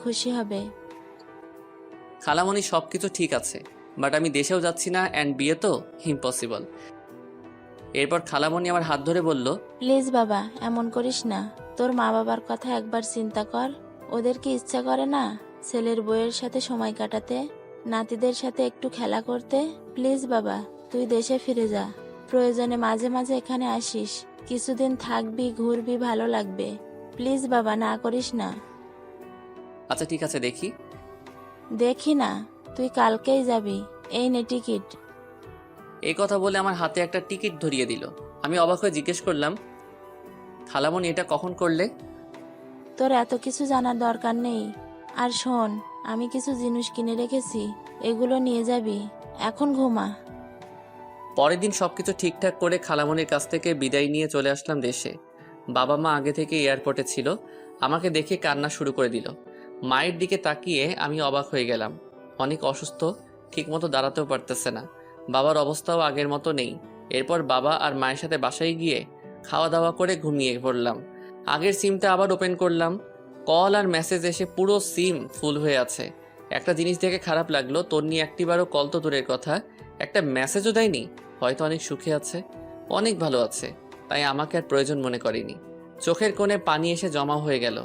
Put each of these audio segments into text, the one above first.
খুশি হবে। খালামণি সব কিছু ঠিক আছে, বাট আমি দেশেও যাচ্ছি না, অ্যান্ড বিয়ে তো ইম্পসিবল। এরপর খালামণি আমার হাত ধরে বলল, প্লিজ বাবা, এমন করিস না। তোর মা বাবার কথা একবার চিন্তা কর। ওদের কি ইচ্ছা করে না ছেলের বউয়ের সাথে সময় কাটাতে, নাতিদের সাথে একটু খেলা করতে? প্লিজ বাবা, তুই দেশে ফিরে যা। প্রয়োজনে মাঝে মাঝে এখানে আসিস, কিছুদিন থাকবি, ঘুরবি, ভালো লাগবে। প্লিজ বাবা, না করিস না। আচ্ছা ঠিক আছে, দেখি। দেখি না, তুই কালকেই যাবি। এই নে টিকিট। এই কথা বলে আমার হাতে একটা টিকিট ধরিয়ে দিল। আমি অবাক হয়ে জিজ্ঞেস করলাম, খালামণি এটা কখন করলে? তোর এত কিছু জানার দরকার নেই। আর শোন, আমি কিছু জিনিস কিনে রেখেছি, এগুলো নিয়ে যাবি। এখন ঘুমা। পরের দিন সবকিছু ঠিকঠাক করে খালামণির কাছ থেকে বিদায় নিয়ে চলে আসলাম দেশে। বাবা মা আগে থেকে এয়ারপোর্টে ছিল। আমাকে দেখে কান্না শুরু করে দিল। মায়ের দিকে তাকিয়ে আমি অবাক হয়ে গেলাম। অনেক অসুস্থ, ঠিকমতো দাঁড়াতেও পারতেছে না। বাবার অবস্থাও আগের মতো নেই। এরপর বাবা আর মায়ের সাথে বাসায় গিয়ে খাওয়া দাওয়া করে ঘুমিয়ে পড়লাম। আগের সিমটা আবার ওপেন করলাম। কল আর মেসেজ এসে পুরো সিম ফুল হয়ে আছে। একটা জিনিস দেখে খারাপ লাগলো, তন্নি একটিবারও কল তো দূরের কথা, একটা মেসেজও দেয়নি। হয়তো অনেক সুখে আছে, অনেক ভালো আছে, তাই আমাকে আর প্রয়োজন মনে করেনি। চোখের কোণে পানি এসে জমা হয়ে গেল।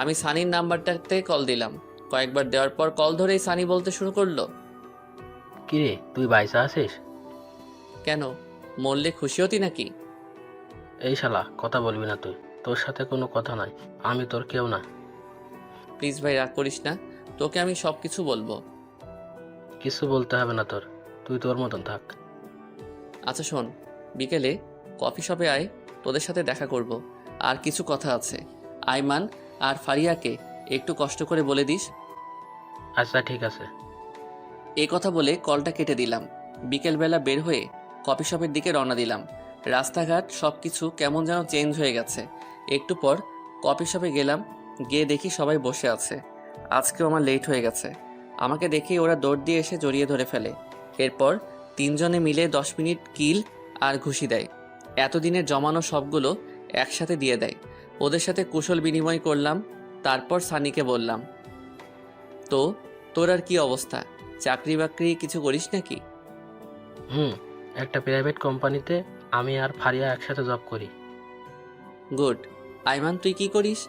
আমি সানির নাম্বারটাতে কল দিলাম। কয়েকবার দেওয়ার পর কল ধরেই সানি বলতে শুরু করলো, কিরে তুই বাইসা আছিস? কেন, মরলে খুশি হতি নাকি? এই শালা কথা বলবি না তুই, তোর সাথে কোনো কথা নাই, আমি তোর কেউ না। প্লিজ ভাই, রাগ করিস না, তোকে আমি সব কিছু বলবো। কিছু বলতে হবে না তোর, তুই তোর মতন থাক। আচ্ছা শোন, বিকেলে কফি শপে আয়, তোদের সাথে দেখা করব। আর কিছু কথা আছে। আইমান আর ফারিয়াকে একটু কষ্ট করে বলে দিস। আচ্ছা ঠিক আছে। এই কথা বলে কলটা কেটে দিলাম। বিকেলবেলা বের হয়ে কফি শপের দিকে রওনা দিলাম। রাস্তাঘাট সব কিছু কেমন যেন চেঞ্জ হয়ে গেছে। একটু পর কফি শপে গেলাম, গিয়ে দেখি সবাই বসে আছে। আজকেও আমার লেট হয়ে গেছে। আমাকে দেখেই ওরা দৌড় দিয়ে এসে জড়িয়ে ধরে ফেলে। এরপর তিনজনে মিলে 10 মিনিট কিল আর ঘুষি দেয়। এতদিনের জমানো সবগুলো একসাথে দিয়ে দেয়। ওদের সাথে কুশল বিনিময় করলাম। তারপর সানিকে বললাম, তো তোর আর কি অবস্থা? চাকরি বাকরি কিছু করিস নাকি? হুম, একটা প্রাইভেট কোম্পানিতে আমি আর ফারিয়া একসাথে জব করি। গুড। আইমান, তুই কি করিস?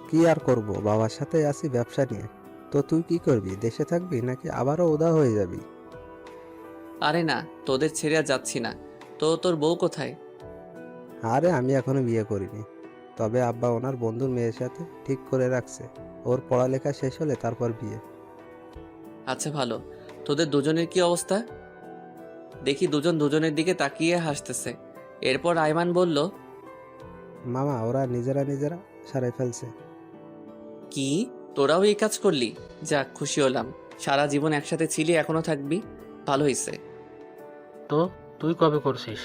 কি আর করব, বাবার সাথে আছি ব্যবসা নিয়ে। তো তুই কি করবি, দেশে থাকবি নাকি আবারও উদা হয়ে যাবি? আরে না, তোদের ছেড়ে আর যাচ্ছি না। তো তোর বউ কোথায়? আরে আমি এখনো বিয়ে করিনি, তবে আব্বা ওনার বন্ধুর মেয়ের সাথে ঠিক করে রাখছে। ওর পড়ালেখা শেষ হলে তারপর বিয়ে। আচ্ছা ভালো। তোদের দুজনের কি অবস্থা? দেখি দুজন দুজনের দিকে তাকিয়ে হাসতেছে। এরপর আইমান বলল, মামা, ওরা নিজেরা নিজেরা সারাই ফেলছে। কি, তোরাও এই কাজ করলি? যাক, খুশি হলাম। সারা জীবন একসাথে ছিলি, এখনো থাকবি, ভালো হইছে। তো তুই কবে করছিস?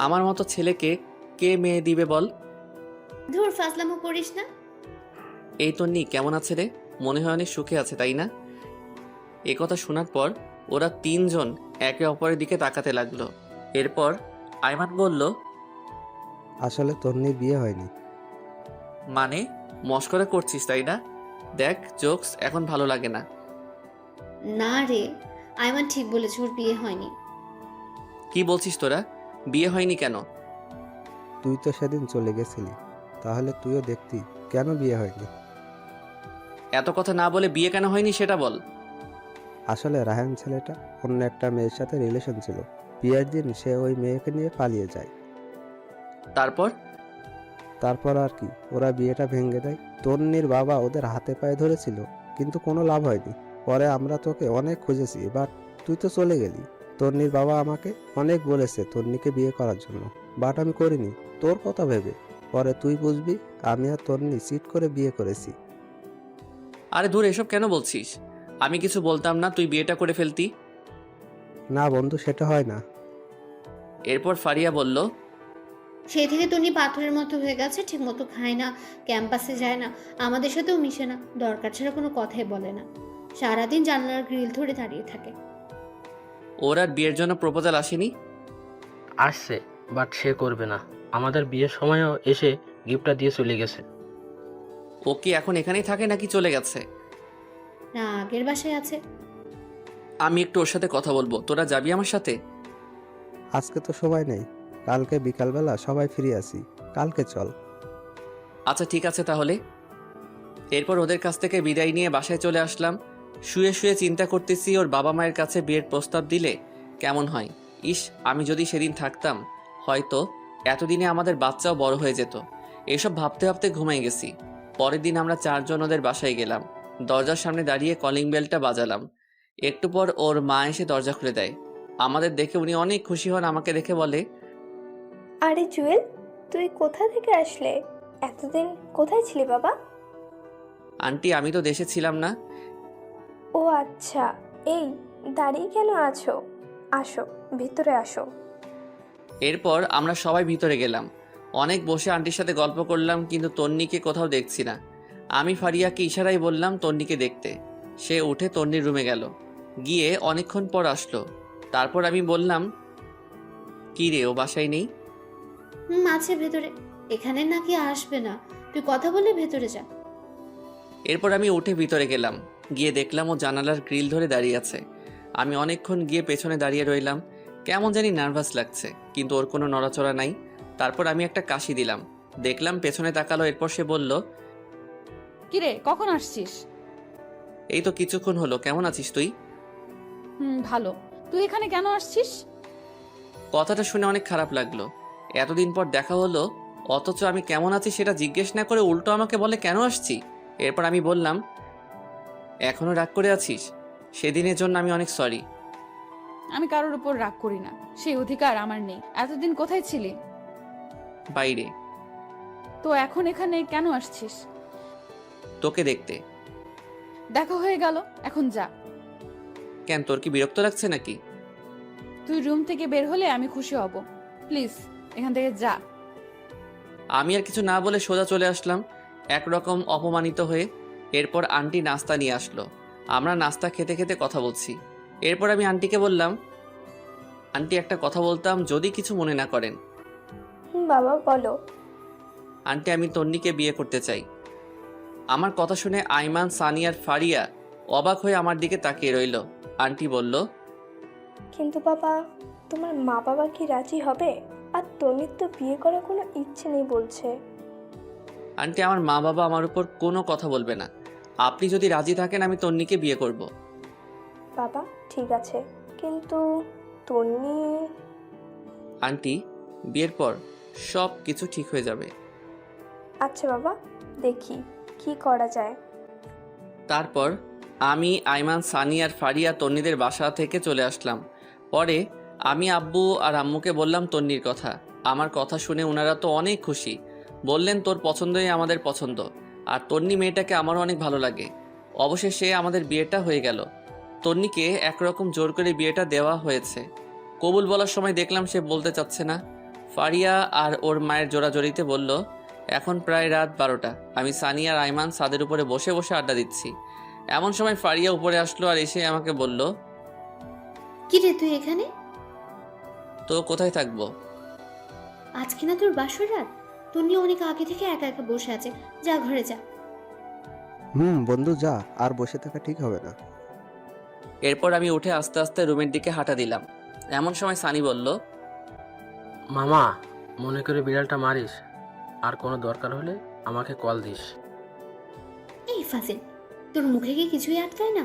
আমার মতো ছেলেকে কে মেয়ে দিবে বল? ধুর, ফাজলামো করিস না। এই তন্নি কেমন আছে রে? মনে হয় অনেক সুখে আছে, তাই না? এ কথা শোনার পর ওরা তিনজন একে অপরের দিকে তাকাতে লাগলো। এরপর আইমান বলল, আসলে তন্নির বিয়ে হয়নি। মানে, মস্করা করছিস তাই না? দেখ, জোকস এখন ভালো লাগে না। না রে, আইমান ঠিক বলেছে, ওর বিয়ে হয়নি। কি বলছিস তোরা? বিয়ে হয়নি কেন? তুই তো সেদিন চলে গেছিলি, তাহলে তুইও দেখতি কেন বিয়ে হয়নি। এত কথা না বলে বিয়ে কেন হয়নি সেটা বল। আসলে রায়হান ছেলেটা অন্য একটা মেয়ের সাথে রিলেশন ছিল। বিয়ের দিন সে ওই মেয়েকে নিয়ে পালিয়ে যায়। তারপর? তারপর আর কি, ওরা বিয়েটা ভেঙে দেয়। তন্নির বাবা ওদের হাতে পায়ে ধরেছিল, কিন্তু কোনো লাভ হয়নি। পরে আমরা তোকে অনেক খুঁজেছি, বাট তুই তো চলে গেলি। তন্নির বাবা আমাকে অনেক বলেছে তন্নিকে বিয়ে করার জন্য, বাট আমি করিনি তোর কথা ভেবে। পরে তুই বুঝবি, আমি আর তন্নি চিট করে বিয়ে করেছি। আরে দূর, এসব কেন বলছিস? আমি কিছু বলতাম না, তুই বিয়েটা করে ফেলতি। না বন্ধু, সেটা হয় না। এরপর ফারিয়া বলল, সেই থেকে তনি পাথরের মতো হয়ে গেছে, ঠিক মতো খায় না, ক্যাম্পাসে যায় না, আমাদের সাথেও মিশে না, দরকার ছাড়া কোনো কথাই বলে না, সারাদিন জানলার গ্রিল ধরে দাঁড়িয়ে থাকে। ওর আর বিয়ের জন্য প্রপোজাল আসেনি? আসছে, বাট সে করবে না। আমাদের বিয়ের সময়ও এসে গিফটটা দিয়ে চলে গেছে। ও কি এখন এখানেই থাকে নাকি চলে গেছে? না, আগের বাসায় আছে। আমি একটু ওর সাথে কথা বলবো, তোরা যাবি আমার সাথে? আজকে তো সময় নেই, কালকে বিকালবেলা সবাই ফ্রি আছি, কালকে চল। আচ্ছা ঠিক আছে তাহলে। এরপর ওদের কাছ থেকে বিদায় নিয়ে বাসায় চলে আসলাম। শুয়ে শুয়ে চিন্তা করতেছি ওর বাবা মায়ের কাছে বিয়ের প্রস্তাব দিলে কেমন হয়। ইস, আমি যদি সেদিন থাকতাম, হয়তো এতদিনে আমাদের বাচ্চাও বড় হয়ে যেত। এসব ভাবতে ভাবতে ঘুমাই গেছি। পরের দিন আমরা 4 জন ওদের বাসায় গেলাম। দরজার সামনে দাঁড়িয়ে কলিং বেলটা বাজালাম। একটু পর ওর মা এসে দরজা খুলে দেয়। আমাদের দেখে উনি অনেক খুশি হন। আমাকে দেখে বলে, আরে জুয়েল, তুই কোথা থেকে আসলে? এতদিন কোথায় ছিলি বাবা? আন্টি আমি তো দেশে ছিলাম না। ও আচ্ছা, এই দাঁড়িয়ে কেন আছো? আসো, ভিতরে আসো। এরপর আমরা সবাই ভিতরে গেলাম। অনেক বসে আন্টির সাথে গল্প করলাম, কিন্তু তন্নিকে কোথাও দেখছি না। আমি ফারিয়াকে ইশারায় বললাম তন্নিকে দেখতে। সে উঠে তন্নির রুমে গেল, গিয়ে অনেকক্ষণ পর আসলো। তারপর আমি বললাম, কি রে, ও বাসায় নেই? আছে ভেতরে। এখানে নাকি আসবে না, তুই কথা বলে ভেতরে যা। এরপর আমি উঠে ভিতরে গেলাম, গিয়ে দেখলাম ও জানালার গ্রিল ধরে দাঁড়িয়ে আছে। আমি অনেকক্ষণ গিয়ে পেছনে দাঁড়িয়ে রইলাম। কেমন জানি নার্ভাস লাগছে, কিন্তু ওর কোনো নড়াচড়া নাই। তারপর আমি একটা কাশি দিলাম, দেখলাম পেছনে তাকালো। এরপর সে বলল, কিরে, কখন আসছিস? এই তো কিছুক্ষণ হলো। কেমন আছিস তুই? ভালো। তুই এখানে কেন আসছিস? কথাটা শুনে অনেক খারাপ লাগলো। এতদিন পর দেখা হলো, অথচ আমি কেমন আছি সেটা জিজ্ঞেস না করে উল্টো আমাকে বলে কেন আসছি। এরপর আমি বললাম, এখনো রাগ করে আছিস? সেদিনের জন্য আমি অনেক সরি। আমি কারোর উপর রাগ করি না, সেই অধিকার আমার নেই। এতদিন কোথায় ছিলি? বাইরে। তো এখন এখানে কেন আসছিস? তোকে দেখতে। দেখা হয়ে গেল, এখন যা। কেন, তোর কি বিরক্ত লাগছে নাকি? তুই রুম থেকে বের হলে আমি খুশি হব। প্লিজ এখান থেকে যা। আমি আর কিছু না বলে সোজা চলে আসলাম, একরকম অপমানিত হয়ে। এরপর আন্টি নাস্তা নিয়ে আসলো। আমরা নাস্তা খেতে খেতে কথা বলছি। এরপর আমি আন্টিকে বললাম, আন্টি একটা কথা বলতাম, যদি কিছু মনে না করেন। বাবা বলো। আন্টি আমি তন্নিকে বিয়ে করতে চাই। আমার কথা শুনে আইমান, সানি আর ফারিয়া অবাক হয়ে আমার দিকে তাকিয়ে রইল। আন্টি বলল, কিন্তু বাবা, তোমার মা বাবা কি রাজি হবে? আর তনির তো বিয়ে করার কোনো ইচ্ছে নেই বলছে। আন্টি আমার মা বাবা আমার উপর কোনো কথা বলবে না। আপনি যদি রাজি থাকেন আমি তন্নিকে বিয়ে করব। বাবা ঠিক আছে, কিন্তু তন্নি। আন্টি, বিয়ের পর সব কিছু ঠিক হয়ে যাবে। আচ্ছা বাবা, দেখি কি করা যায়। তারপর আমি, আইমান, সানি আর ফারিয়া তন্নিদের বাসা থেকে চলে আসলাম। পরে আমি আব্বু আর আম্মুকে বললাম তন্নির কথা। আমার কথা শুনে ওনারা তো অনেক খুশি। বললেন, তোর পছন্দই আমাদের পছন্দ, আর তন্নি মেয়েটাকে আমারও অনেক ভালো লাগে। অবশেষে আমাদের বিয়েটা হয়ে গেল। তন্নিকে একরকম জোর করে বিয়েটা দেওয়া হয়েছে। কবুল বলার সময় দেখলাম সে বলতে চাচ্ছে না। ফারিয়া আর ওর মায়ের জোড়াজড়িতে বলল, এখন প্রায় রাত 12টা। আমি সানি আর আইমান ছাদের উপরে বসে বসে আড্ডা দিচ্ছি। এমন সময় ফারিয়া উপরে আসলো আর এসে আমাকে বলল, কি রে তুই এখানে? তো কোথায় থাকবো? আজকে না তোর বাসর রাত? তন্নি অনেক আগে থেকে একা একা বসে আছে, যা ঘরে যা। বন্ধু যা, আর বসে থাকা ঠিক হবে না। এরপর আমি উঠে আস্তে আস্তে রুমের দিকে হাঁটা দিলাম। এমন সময় সানি বলল, মামা, মনে করে বিড়ালটা মারিস, আর কোনো দরকার হলে আমাকে কল দিস। এই ফাজিল, তোর মুখে কি কিছুই আটকায় না?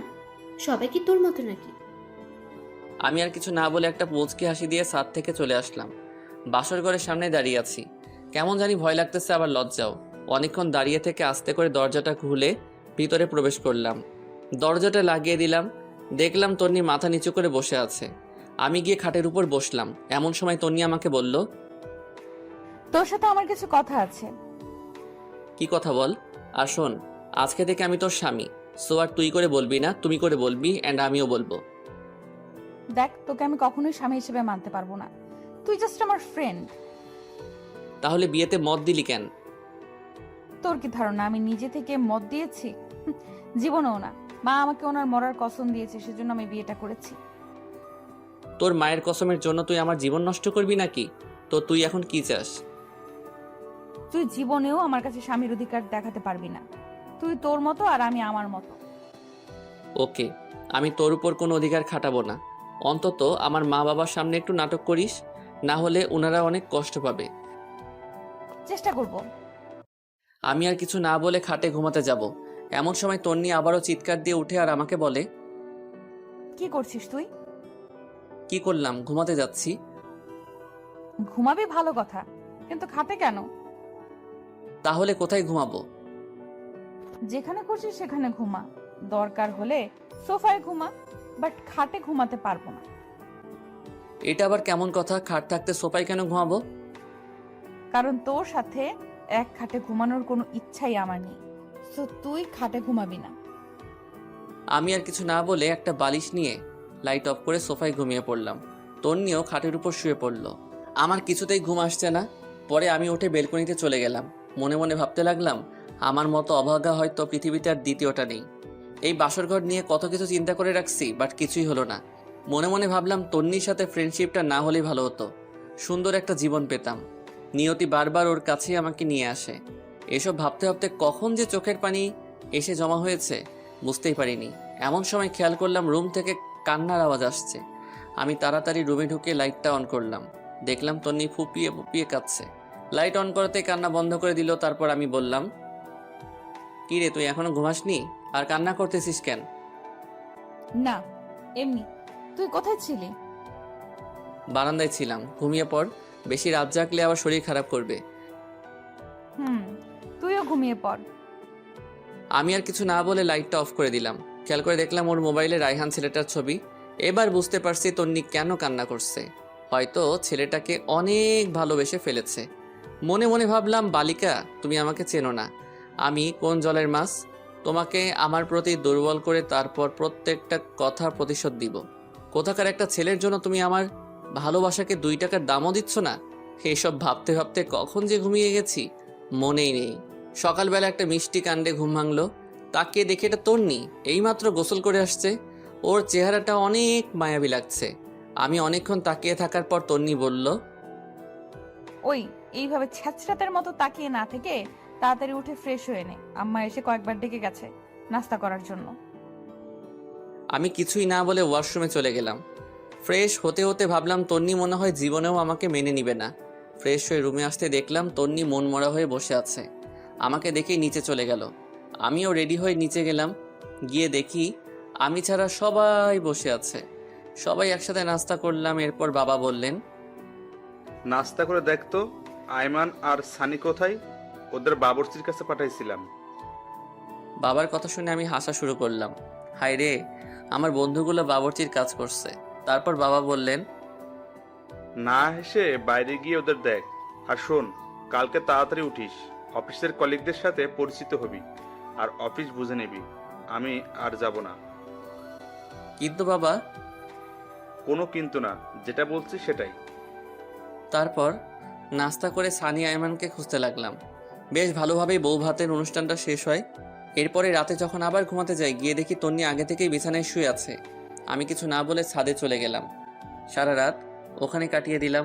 সবাই কি তোর মতো নাকি? আমি আর কিছু না বলে একটা মুচকি হাসি দিয়ে ছাদ থেকে চলে আসলাম। বাসর ঘরের সামনে দাঁড়িয়ে আছি। কেমন জানি ভয় লাগতেছে, আবার লজ্জাও। অনেকক্ষণ দাঁড়িয়ে থেকে আস্তে করে দরজাটা খুলে ভিতরে প্রবেশ করলাম। দরজাটা লাগিয়ে দিলাম। দেখলাম তন্নি মাথা নিচু করে বসে আছে। আমি গিয়ে খাটের উপর বসলাম। এমন সময় তন্নি আমাকে বলল, তোর সাথে আমার কিছু কথা আছে। কি কথা বল। আর শোন, আজকে থেকে আমি তোর স্বামী, সো আর তুই করে বলবি না, তুমি করে বলবি, অ্যান্ড আমিও বলবো। দেখ, তোকে আমি কখনোই স্বামী হিসেবে মানতে পারবো না। তুই জাস্ট আমার ফ্রেন্ড। তাহলে বিয়েতে মত দিলি কেন? তোর কি ধারণা আমি নিজে থেকে মত দিয়েছি? জীবনেও না। মা আমাকে ওনার মরার কসম দিয়েছে, সেজন্য আমি বিয়েটা করেছি। তোর মায়ের কসমের জন্য তুই আমার জীবন নষ্ট করবি নাকি? তো তুই এখন কি চাস? তুই জীবনেও আমার কাছে স্বামীর অধিকার দেখাতে পারবি না। তুই তোর মতো আর আমি আমার মতো। ওকে, আমি তোর উপর কোনো অধিকার খাটাবো না। অন্তত আমার মা বাবার সামনে একটু নাটক করিস, না হলে ওনারা অনেক কষ্ট পাবে। চেষ্টা করব। আমি আর কিছু না বলে খাটে ঘুমাতে যাব। এমন সময় তন্নি আবারও চিৎকার দিয়ে উঠে আর আমাকে বলে, কি করছিস তুই? কি করলাম? ঘুমাতে যাচ্ছি। ঘুমাবি ভালো কথা, কিন্তু খাটে কেন? তাহলে কোথায় ঘুমাবো? যেখানে খুশি সেখানে ঘুমা, দরকার হলে সোফায় ঘুমা, বাট খাটে ঘুমাতে পারবো না। এটা আবার কেমন কথা? খাট থাকতে সোফায় কেন ঘুমাবো? কারণ তোর সাথে এক খাটে ঘুমানোর কোনো ইচ্ছাই আমার নেই, সো তুই খাটে ঘুমাবি না। আমি আর কিছু না বলে একটা বালিশ নিয়ে লাইট অফ করে সোফায় ঘুমিয়ে পড়লাম। তন্নিও খাটের উপর শুয়ে পড়ল। আমার কিছুতেই ঘুম আসছে না। পরে আমি উঠে বেলকনিতে চলে গেলাম। মনে মনে ভাবতে লাগলাম, আমার মতো অভাগা হয়তো পৃথিবীতে আর দ্বিতীয়টা নেই। এই বাসরঘর নিয়ে কত কিছু চিন্তা করে রাখছি, বাট কিছুই হলো না। মনে মনে ভাবলাম তন্নির সাথে ফ্রেন্ডশিপটা না হলেই ভালো হতো, সুন্দর একটা জীবন পেতাম। নিয়তি বারবার ওর কাছেই আমাকে নিয়ে আসে। এসব ভাবতে ভাবতে কখন যে চোখের পানি এসে জমা হয়েছে বুঝতেই পারিনি। এমন সময় খেয়াল করলাম রুম থেকে কান্নার আওয়াজ আসছে। আমি তাড়াতাড়ি রুমে ঢুকে লাইটটা অন করলাম। দেখলাম তন্নি ফুপিয়ে ফুপিয়ে কাঁদছে। লাইট অন করতে কান্না বন্ধ করে দিল। তারপর আমি বললাম, কি রে, তুই এখনো ঘুমাসনি? আর কান্না করতেছিস কেন? না, এমনি। তুই কোথায় ছিলি? বারান্দায় ছিলাম। ঘুমিয়ে পড়, বেশি রাত জাগলে আবার শরীর খারাপ করবে। তুইও ঘুমিয়ে পড়। আমি আর কিছু না বলে লাইটটা অফ করে দিলাম। খেয়াল করে দেখলাম ওর মোবাইলে রায়হান ছেলেটার ছবি। এবার বুঝতে পারছি তন্নি কেন কান্না করছে। হয়তো ছেলেটাকে অনেক ভালোবেসে ফেলেছে। মনে মনে ভাবলাম, বালিকা, তুমি আমাকে চেনো না। আমি কোন জলের মাছ? তোমাকে আমার প্রতি দুর্বল করে তারপর প্রত্যেকটা কথার প্রতিশোধ দিব। কোথাকার একটা ছেলের জন্য তুমি আমার ভালোবাসাকে 2 টাকার দামও দিচ্ছ না। এইসব ভাবতে ভাবতে কখন যে ঘুমিয়ে গেছি মনেই নেই। সকালবেলা একটা মিষ্টি কাণ্ডে ঘুম ভাঙলো। তাকে দেখে এটা তন্নি, এইমাত্র গোসল করে আসছে। ওর চেহারাটা অনেক মায়াবী লাগছে। আমি অনেকক্ষণ তাকিয়ে থাকার পর তন্নি বলল, ওই এইভাবে ছ্যাঁচড়াতের মতো তাকিয়ে না থেকে তাড়াতাড়ি উঠে ফ্রেশ হয়ে নে। আম্মা এসে কয়েকবার ডেকে গেছে নাস্তা করার জন্য। আমি কিছুই না বলে ওয়াশরুমে চলে গেলাম। ফ্রেশ হতে হতে ভাবলাম তন্নি মনে হয় জীবনেও আমাকে মেনে নিবে না। ফ্রেশ হয়ে রুমে আসতে দেখলাম তন্নি মনমরা হয়ে বসে আছে। আমাকে দেখেই নিচে চলে গেল। আমিও রেডি হয়ে নিচে গেলাম। গিয়ে দেখি আমি ছাড়া সবাই বসে আছে। সবাই একসাথে নাস্তা করলাম। এরপর বাবা বললেন, নাস্তা করে দেখতো আয়মান আর সানি কোথায়? ওদের বাবরচির কাছে পাঠাইছিলাম। বাবার কথা শুনে আমি হাসা শুরু করলাম। হায় রে, আমার বন্ধুগুলো বাবরচির কাজ করছে। তারপর বাবা বললেন, না হেসে বাইরে গিয়ে ওদের দেখ। আর শোন, কালকে তাড়াতাড়ি উঠিস, অফিসের কলিগদের সাথে পরিচিত হবি আর অফিস বুঝে নিবি। আমি আর যাব না। কিন্তু বাবা। কোনো কিন্তু না, যেটা বলছি সেটাই। তারপর নাস্তা করে সানি আয়মানকে খুঁজতে লাগলাম। বেশ ভালোভাবেই বউ ভাতের অনুষ্ঠানটা শেষ হয়। এরপরে রাতে যখন আবার ঘুমাতে যাই, গিয়ে দেখি তন্নি আগে থেকেই বিছানায় শুয়ে আছে। আমি কিছু না বলে ছাদে চলে গেলাম। সারা রাত ওখানে কাটিয়ে দিলাম।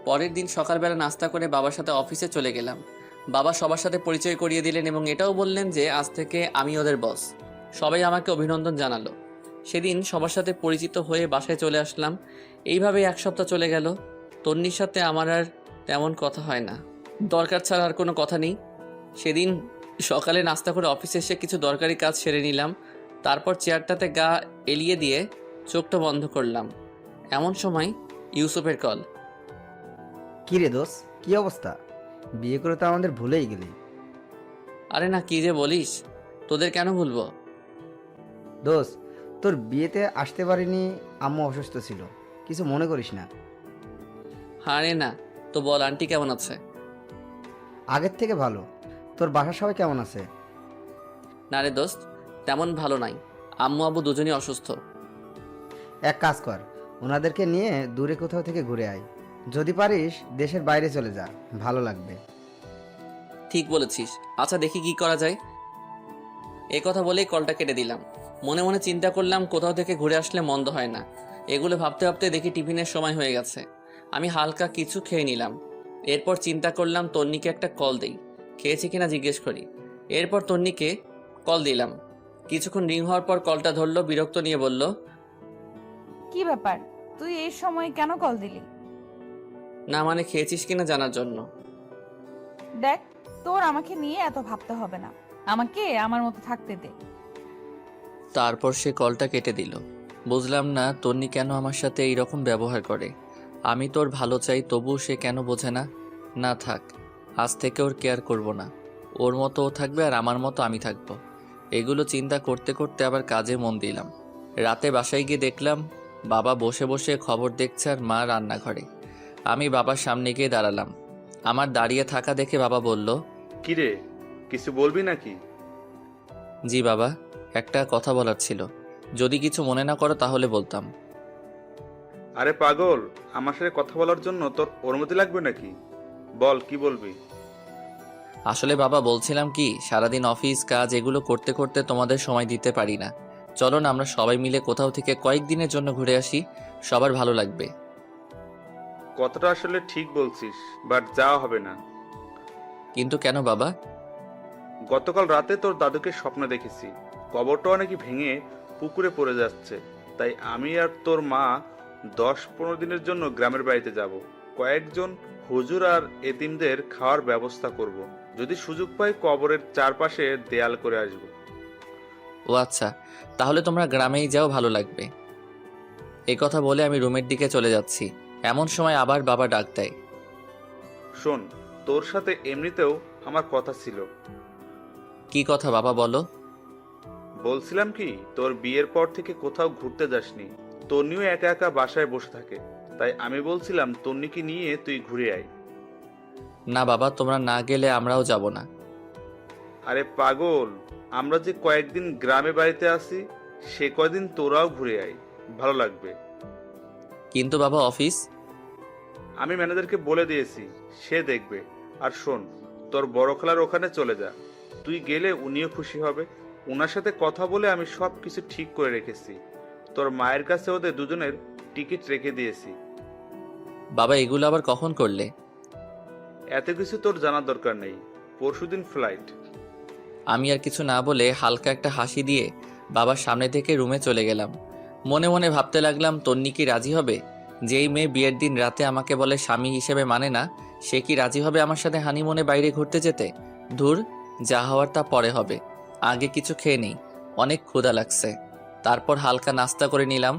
পরের দিন সকালবেলা নাস্তা করে বাবার সাথে অফিসে চলে গেলাম। বাবা সবার সাথে পরিচয় করিয়ে দিলেন এবং এটাও বললেন যে আজ থেকে আমি ওদের বস। সবাই আমাকে অভিনন্দন জানালো। সেদিন সবার সাথে পরিচিত হয়ে বাসায় চলে আসলাম। এইভাবে 1 সপ্তাহ চলে গেল। তন্নির সাথে আমার আর তেমন কথা হয় না, দরকার ছাড়া আর কোনো কথা নেই। সেদিন সকালে নাস্তা করে অফিসে এসে কিছু দরকারি কাজ সেরে নিলাম। তারপর চেয়ারটাতে গা এলিয়ে দিয়ে চোখটা বন্ধ করলাম। এমন সময় ইউসুফের কল। কি রে দোষ, কি অবস্থা? বিয়ে করে তো আমাদের ভুলেই গেলি। আরে না, কি যে বলিস, তোদের কেন ভুলবো? দোষ, তোর বিয়েতে আসতে পারিনি, আম্মু অসুস্থ ছিল, কিছু মনে করিস না। আরে না, তো বল আন্টি কেমন আছে? আগের থেকে ভালো। তোর বাসার সবাই কেমন আছে? না রে দোস্ত, তেমন ভালো নাই। আম্মু আব্বু দুজনই অসুস্থ। এক কাজ কর, ওনাদেরকে নিয়ে দূরে কোথাও থেকে ঘুরে আয়। যদি পারিস দেশের বাইরে চলে যা, ভালো লাগবে। ঠিক বলেছিস, আচ্ছা দেখি কি করা যায়। এই কথা বলেই কলটা কেটে দিলাম। মনে মনে চিন্তা করলাম কোথাও থেকে ঘুরে আসলে মন্দ হয় না। এগুলো ভাবতে ভাবতে দেখি টিফিনের সময় হয়ে গেছে। আমি হালকা কিছু খেয়ে নিলাম। এরপর চিন্তা করলাম তন্নিকে একটা কল দেই, খেয়েছি কিনা জিজ্ঞেস করি। এরপর তন্নিকে কল দিলাম। কিছুক্ষণ রিং হওয়ার পর কলটা ধরলো, বিরক্ত নিয়ে বলল, কি ব্যাপার, তুই এই সময় কেন কল দিলি? না মানে খেয়েছিস কিনা জানার জন্য। দেখ, তোর আমাকে নিয়ে এত ভাবতে হবে না, আমাকে আমার মতো থাকতে দে। তারপর সে কলটা কেটে দিল। বুঝলাম না তন্নি কেন আমার সাথে এইরকম ব্যবহার করে। আমি তোর ভালো চাই, তবু সে কেন বোঝে না। না থাক, আজ থেকে ওর কেয়ার করব না। ওর মতো ও থাকবে আর আমার মতো আমি থাকবো। এগুলো চিন্তা করতে করতে আবার কাজে মন দিলাম। রাতে বাসায় গিয়ে দেখলাম বাবা বসে বসে খবর দেখছে আর মা রান্নাঘরে। আমি বাবার সামনে গিয়ে দাঁড়ালাম। আমার দাঁড়িয়ে থাকা দেখে বাবা বলল, কিরে, কিছু বলবি নাকি? জি বাবা, একটা কথা বলার ছিল। যদি কিছু মনে না করো তাহলে বলতাম। আরে পাগল, আমার সাথে কথা বলার জন্য তোর অনুমতি লাগবে নাকি? বল, কি বলবি? আসলে বাবা বলছিলাম কি, সারাদিন অফিস কাজ এগুলো করতে করতে তোমাদের সময় দিতে পারি না। চলো না আমরা সবাই মিলে কোথাও থেকে কয়েকদিনের জন্য ঘুরে আসি, সবার ভালো লাগবে। কথাটা আসলে ঠিক বলছিস, বাট যাওয়া হবে না। কিন্তু কেন বাবা? গতকাল রাতে তোর দাদুকে স্বপ্ন দেখেছি, কবরটাও নাকি ভেঙে পুকুরে পড়ে যাচ্ছে। তাই আমি আর তোর মা 10-15 দিনের জন্য গ্রামের বাড়িতে যাব। কয়েকজন হুজুর আর এতিমদের খাওয়ার ব্যবস্থা করব। যদি সুযোগ পাই কবরের চারপাশে দেয়াল করে আসব। ও আচ্ছা, তাহলে তোমরা গ্রামেই যাও, ভালো লাগবে। এই কথা বলে আমি রুমের দিকে চলে যাচ্ছি। এমন সময় আবার বাবা ডাক দেয়। শোন, তোর সাথে এমনিতেও আমার কথা ছিল। কি কথা বাবা, বলো। বলছিলাম কি, তোর বিয়ের পর থেকে কোথাও ঘুরতে যাসনি। তন্নিও একা একা বাসায় বসে থাকে, তাই আমি বলছিলাম তন্নিকে নিয়ে তুই ঘুরে আয়। না বাবা, তোমরা না গেলে আমরাও যাব না। আরে পাগল, আমরা যে কয়েকদিন গ্রামে বাড়িতে আসি, সে কয়দিন তোরাও ঘুরে আয়, ভালো লাগবে। কিন্তু বাবা অফিস। আমি ম্যানেজারকে বলে দিয়েছি, সে দেখবে। আর শোন, তোর বড় খালার ওখানে চলে যা। তুই গেলে উনিও খুশি হবে। ওনার সাথে কথা বলে আমি সব কিছু ঠিক করে রেখেছি। তোর মায়ের কাছে ওদের দুজনের টিকিট রেখে দিয়েছি। বাবা এগুলো আবার কখন করলে? এত কিছু তোর জানার দরকার নেই, পরশুদিন ফ্লাইট। আমি আর কিছু না বলে হালকা একটা হাসি দিয়ে বাবার সামনে থেকে রুমে চলে গেলাম। মনে মনে ভাবতে লাগলাম, তন্নি কি রাজি হবে? যেই মেয়ে বিয়ের দিন রাতে আমাকে বলে স্বামী হিসেবে মানে না, সে কি রাজি হবে আমার সাথে হানিমুনে বাইরে ঘুরতে যেতে? ধুর, যা হওয়ার তা পরে হবে। আগে কিছু খেয়ে নেই, অনেক ক্ষুধা লাগছে। তারপর হালকা নাস্তা করে নিলাম,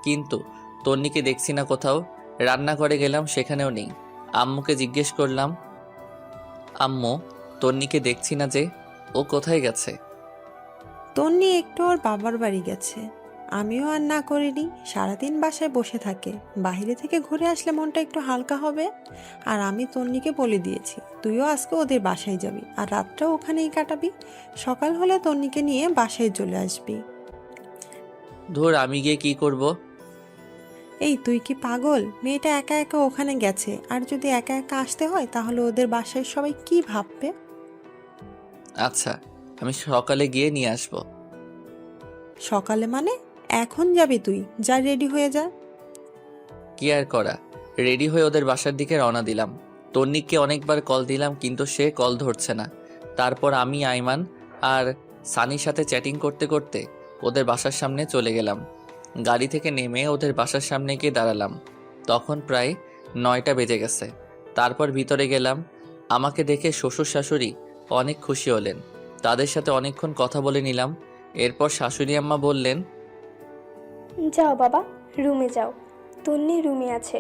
কিন্তু তন্নিকে দেখছি না কোথাও। রান্নাঘরে গেলাম, সেখানেও নেই। আম্মুকে জিজ্ঞেস করলাম, আম্মু তন্নিকে দেখছি না যে, ও কোথায় গেছে? তন্নি একটু ওর বাবার বাড়ি গেছে। আমিও আর না করিনি, সারাদিন বাসায় বসে থাকে। বাইরে থেকে ঘুরে আসলে মনটা একটু হালকা হবে। আর আমি তন্নিকে বলে দিয়েছি তুইও আজকে ওদের বাসায় যাবি, আর রাতটাও ওখানেই কাটাবি। সকাল হলে তন্নিকে নিয়ে বাসায় চলে আসবি। ধুর, আমি গিয়ে কি করব? এই তুই কি পাগল? মেয়েটা একা একা ওখানে গেছে, আর যদি একা একা আসতে হয় তাহলে ওদের বাসায় সবাই কি ভাববে? আচ্ছা, আমি সকালে গিয়ে নিয়ে আসব। সকালে মানে? এখন যাবি তুই? যা, রেডি হয়ে যা। কি আর করা, রেডি হয়ে ওদের বাসার দিকে রওনা দিলাম। তন্নিকে অনেকবার কল দিলাম, কিন্তু সে কল ধরছে না। তারপর আমি, আইমান আর সানির সাথে চ্যাটিং করতে করতে ওদের বাসার সামনে চলে গেলাম। গাড়ি থেকে নেমে ওদের বাসার সামনে গিয়ে দাঁড়ালাম। তখন প্রায় 9টা বেজে গেছে। তারপর ভিতরে গেলাম। আমাকে দেখে শ্বশুর শাশুড়ি অনেক খুশি হলেন। তাদের সাথে অনেকক্ষণ কথা বলে নিলাম। এরপর শাশুড়ি আম্মা বললেন, যাও বাবা, রুমে যাও। তন্নি রুমে আছে,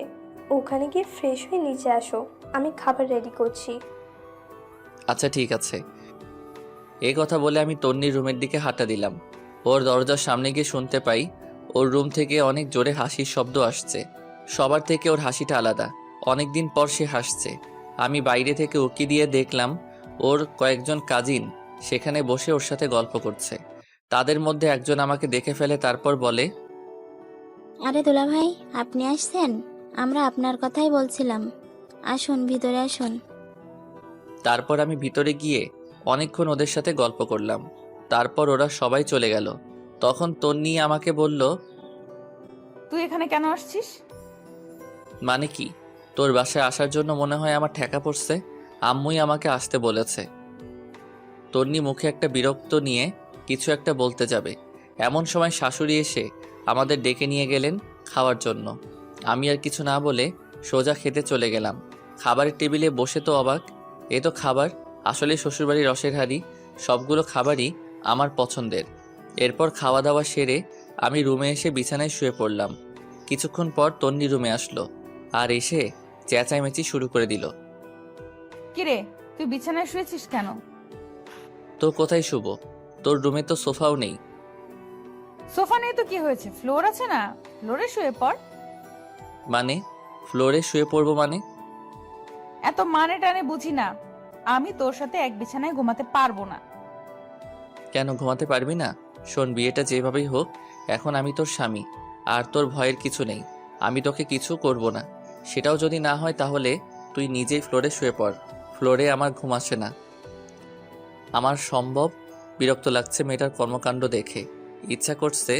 ওখানে গিয়ে ফ্রেশ হয়ে নিচে আসো, আমি খাবার রেডি করছি। আচ্ছা ঠিক আছে। এই কথা বলে আমি তন্নির রুমের দিকে হাঁটা দিলাম। ওর দরজার সামনে গিয়ে শুনতে পাই ওর রুম থেকে অনেক জোরে হাসির শব্দ আসছে। সবার থেকে ওর হাসিটা আলাদা, অনেকদিন পর সে হাসছে। আমি বাইরে থেকে উকি দিয়ে দেখলাম ওর কয়েকজন কাজিন সেখানে বসে ওর সাথে গল্প করছে। তাদের মধ্যে একজন আমাকে দেখে ফেলে, তারপর বলে, আরে দুলা ভাই, আপনি আসছেন? আমরা আপনার কথাই বলছিলাম। আসুন, ভিতরে আসুন। তারপর আমি ভিতরে গিয়ে অনেকক্ষণ ওদের সাথে গল্প করলাম। তারপর ওরা সবাই চলে গেল। তখন তন্নি আমাকে বলল, তুই এখানে কেন আসছিস? মানে কি? তোর বাসায় আসার জন্য মনে হয় আমার ঠেকা পড়ছে। আম্মুই আমাকে আসতে বলেছে। তন্নি মুখে একটা বিরক্ত নিয়ে কিছু একটা বলতে যাবে, এমন সময় শাশুড়ি এসে আমাদের ডেকে নিয়ে গেলেন খাওয়ার জন্য। আমি আর কিছু না বলে সোজা খেতে চলে গেলাম। খাবারের টেবিলে বসে তো অবাক, এ তো খাবার আসলে শ্বশুরবাড়ির রসের হাঁড়ি, সবগুলো খাবারই আমার পছন্দের। এরপর খাওয়া দাওয়া সেরে আমি রুমে এসে বিছানায় শুয়ে পড়লাম। কিছুক্ষণ পর তন্নি রুমে আসলো আর এসে চেঁচামেচি শুরু করে দিল। কিরে, তুই বিছানায় শুয়েছিস কেন? তো কোথায় শুবো? তোর রুমে তো সোফাও নেই। সোফা নেই তো কি হয়েছে, ফ্লোর আছে না, ফ্লোরে শুয়ে পড়। মানে ফ্লোরে শুয়ে পড়বো মানে? এত মানে টানে বুঝি না। আমি তোর সাথে এক বিছানায় ঘুমাতে পারবো না। কেন ঘুমাতে পারবি না? শোন, বিয়েটা যেভাবেই হোক, এখন আমি তোর স্বামী, আর তোর ভয়ের কিছু নেই। আমি তোকে কিছু করব না। সেটাও যদি না হয় তাহলে তুই নিজেই ফ্লোরে শুয়ে পড়। ফ্লোরে আমার ঘুম আসে না। আমার সম্ভব বিরক্ত লাগছে মেয়েটার কর্মকাণ্ড দেখে। ইচ্ছা করছে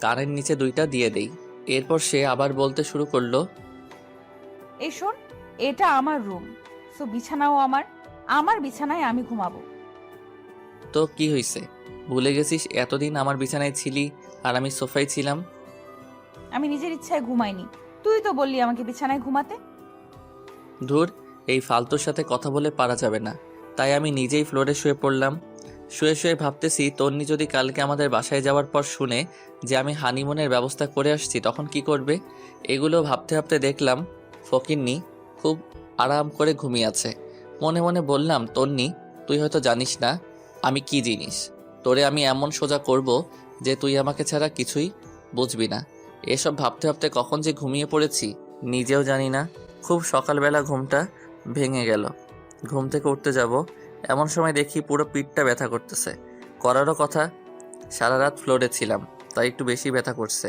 কানের নিচে দুইটা দিয়ে দেই। এরপর সে আবার বলতে শুরু করলো, এই শোন, এটা আমার রুম, সো বিছানাও আমার বিছানায় আমি ঘুমাবো। তো কি হয়েছে? ভুলে গেছিস এতদিন আমার বিছানায় ছিলি আর আমি সোফায় ছিলাম? আমি নিজের ইচ্ছায় ঘুমাইনি, তুই তো বললি আমাকে বিছানায় ঘুমাতে। ধুর, এই ফালতুর সাথে কথা বলে পারা যাবে না, তাই আমি নিজেই ফ্লোরে শুয়ে পড়লাম। শুয়ে শুয়ে ভাবতেছি, তন্নি যদি কালকে আমাদের বাসায় যাওয়ার পর শুনে যে আমি হানিমুনের ব্যবস্থা করে আসছি তখন কি করবে। এগুলো ভাবতে ভাবতে দেখলাম ফকিন্নি খুব আরাম করে ঘুমিয়ে আছে। মনে মনে বললাম, তন্নি, তুই হয়তো জানিস না আমি কি জিনিস। তোরে আমি এমন সোজা করব যে তুই আমাকে ছাড়া কিছুই বুঝবি না। এসব ভাবতে ভাবতে কখন যে ঘুমিয়ে পড়েছি নিজেও জানি না। খুব সকালবেলা ঘুমটা ভেঙে গেল। ঘুম থেকে উঠতে যাব এমন সময় দেখি পুরো পিঠটা ব্যথা করতেছে। করারও কথা, সারা রাত ফ্লোরে ছিলাম তাই একটু বেশি ব্যথা করছে।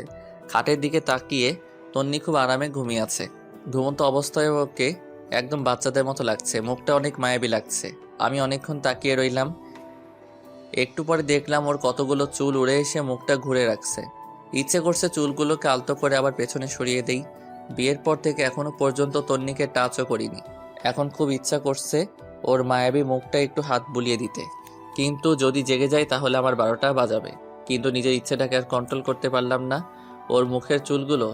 খাটের দিকে তাকিয়ে তন্নি খুব আরামে ঘুমিয়ে আছে। ঘুমন্ত অবস্থায় ওকে একদম বাচ্চাদের মতো লাগছে, মুখটা অনেক মায়াবী লাগছে। আমি অনেকক্ষণ তাকিয়ে রইলাম। একটু পরে দেখলাম ওর কতগুলো চুল উড়ে এসে মুখটা ঘুরে রাখছে। ইচ্ছে করছে চুলগুলোকে আলতো করে আবার পেছনে সরিয়ে দেই। বিয়ের পর থেকে এখনো পর্যন্ত তন্নিকে টাচও করিনি। এখন খুব ইচ্ছা করছে ওর মায়াবী মুখটা একটু হাত বুলিয়ে দিতে, কিন্তু যদি জেগে যায় তাহলে আমার 12টা বাজাবে। কিন্তু নিজের ইচ্ছেটাকে আর কন্ট্রোল করতে পারলাম না। ওর মুখের চুলগুলো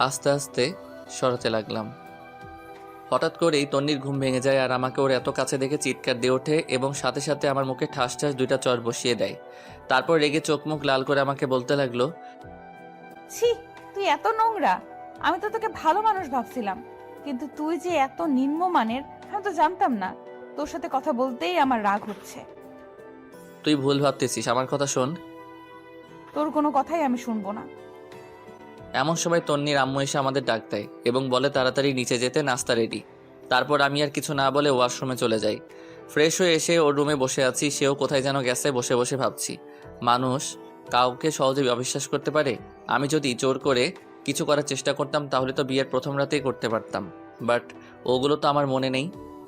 আস্তে আস্তে সরাতে লাগলাম। হঠাৎ করেই তন্নির ঘুম ভেঙে যায় আর আমাকে ওর এত কাছে দেখে চিৎকার দিয়ে ওঠে এবং সাথে সাথে আমার মুখে ঠাস ঠাস 2টা চড় বসিয়ে দেয়। তারপর রেগে চোখ মুখ লাল করে আমাকে বলতে লাগলো, ছি, তুই এত নোংরা! আমি তো তোকে ভালো মানুষ ভাবছিলাম, কিন্তু তুই যে এত নিম্নমানের আমি তো জানতাম না। তোর সাথে কথা বলতেই আমার রাগ হচ্ছে। তুই ভুল ভাবতেছিস, আমার কথা শোন। তোর কোনো কথাই আমি শুনবো না। এমন সময় তন্নির আম্মু এসে আমাদের ডাক দেয় এবং বলে তাড়াতাড়ি নিচে যেতে, নাস্তা রেডি। তারপর আমি আর কিছু না বলে ওয়াশরুমে চলে যাই। ফ্রেশ হয়ে এসে ওর রুমে বসে আছি, সেও কোথায় যেন গেছে। বসে বসে ভাবছি, মানুষ কাউকে সহজে অবিশ্বাস করতে পারে। আমি যদি জোর করে কিছু করার চেষ্টা করতাম তাহলে তো বিয়ের প্রথম রাতেই করতে পারতাম, বাট ওগুলো তো আমার মনে নেই।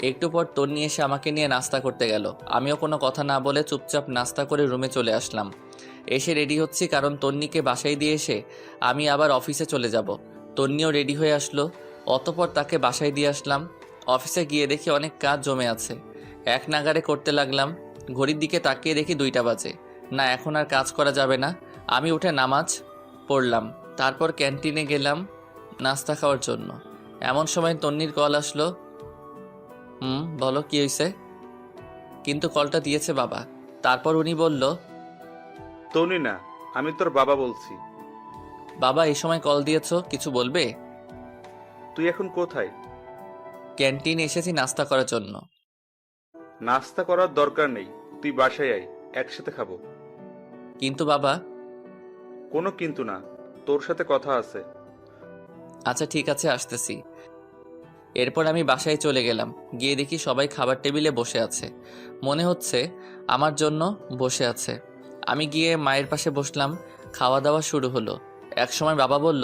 একটু পর তন্নি এসে আমাকে নিয়ে নাস্তা করতে গেল। আমিও কোনো কথা না বলে চুপচাপ নাস্তা করে রুমে চলে আসলাম। এসে রেডি হচ্ছি কারণ তন্নিকে বাসায় দিয়ে এসে আমি আবার অফিসে চলে যাব। তন্নিও রেডি হয়ে আসলো, অতপর তাকে বাসায় দিয়ে আসলাম। অফিসে গিয়ে দেখি অনেক কাজ জমে আছে, এক নাগারে করতে লাগলাম। ঘড়ির দিকে তাকিয়ে দেখি 2টা বাজে। না, এখন আর কাজ করা যাবে না। আমি উঠে নামাজ পড়লাম, তারপর ক্যান্টিনে গেলাম নাস্তা খাওয়ার জন্য। এমন সময় তন্নির কল আসলো। বলো কি হয়েছে? কিন্তু কলটা দিয়েছে বাবা। তারপর উনি বলল, তনি না, আমি তোর বাবা বলছি। বাবা, এই সময় কল দিয়েছো, কিছু বলবে? তুই এখন কোথায়? ক্যান্টিনে এসেছি নাস্তা করার জন্য। নাস্তা করার দরকার নেই, তুই বাসায় আয়, একসাথে খাবো। কিন্তু বাবা। কোনো কিন্তু না, তোর সাথে কথা আছে। আচ্ছা ঠিক আছে, আসতেছি। এরপর আমি বাসায় চলে গেলাম। গিয়ে দেখি সবাই খাবার টেবিলে বসে আছে, মনে হচ্ছে আমার জন্য বসে আছে। আমি গিয়ে মায়ের পাশে বসলাম। খাওয়া দাওয়া শুরু হলো। একসময় বাবা বলল,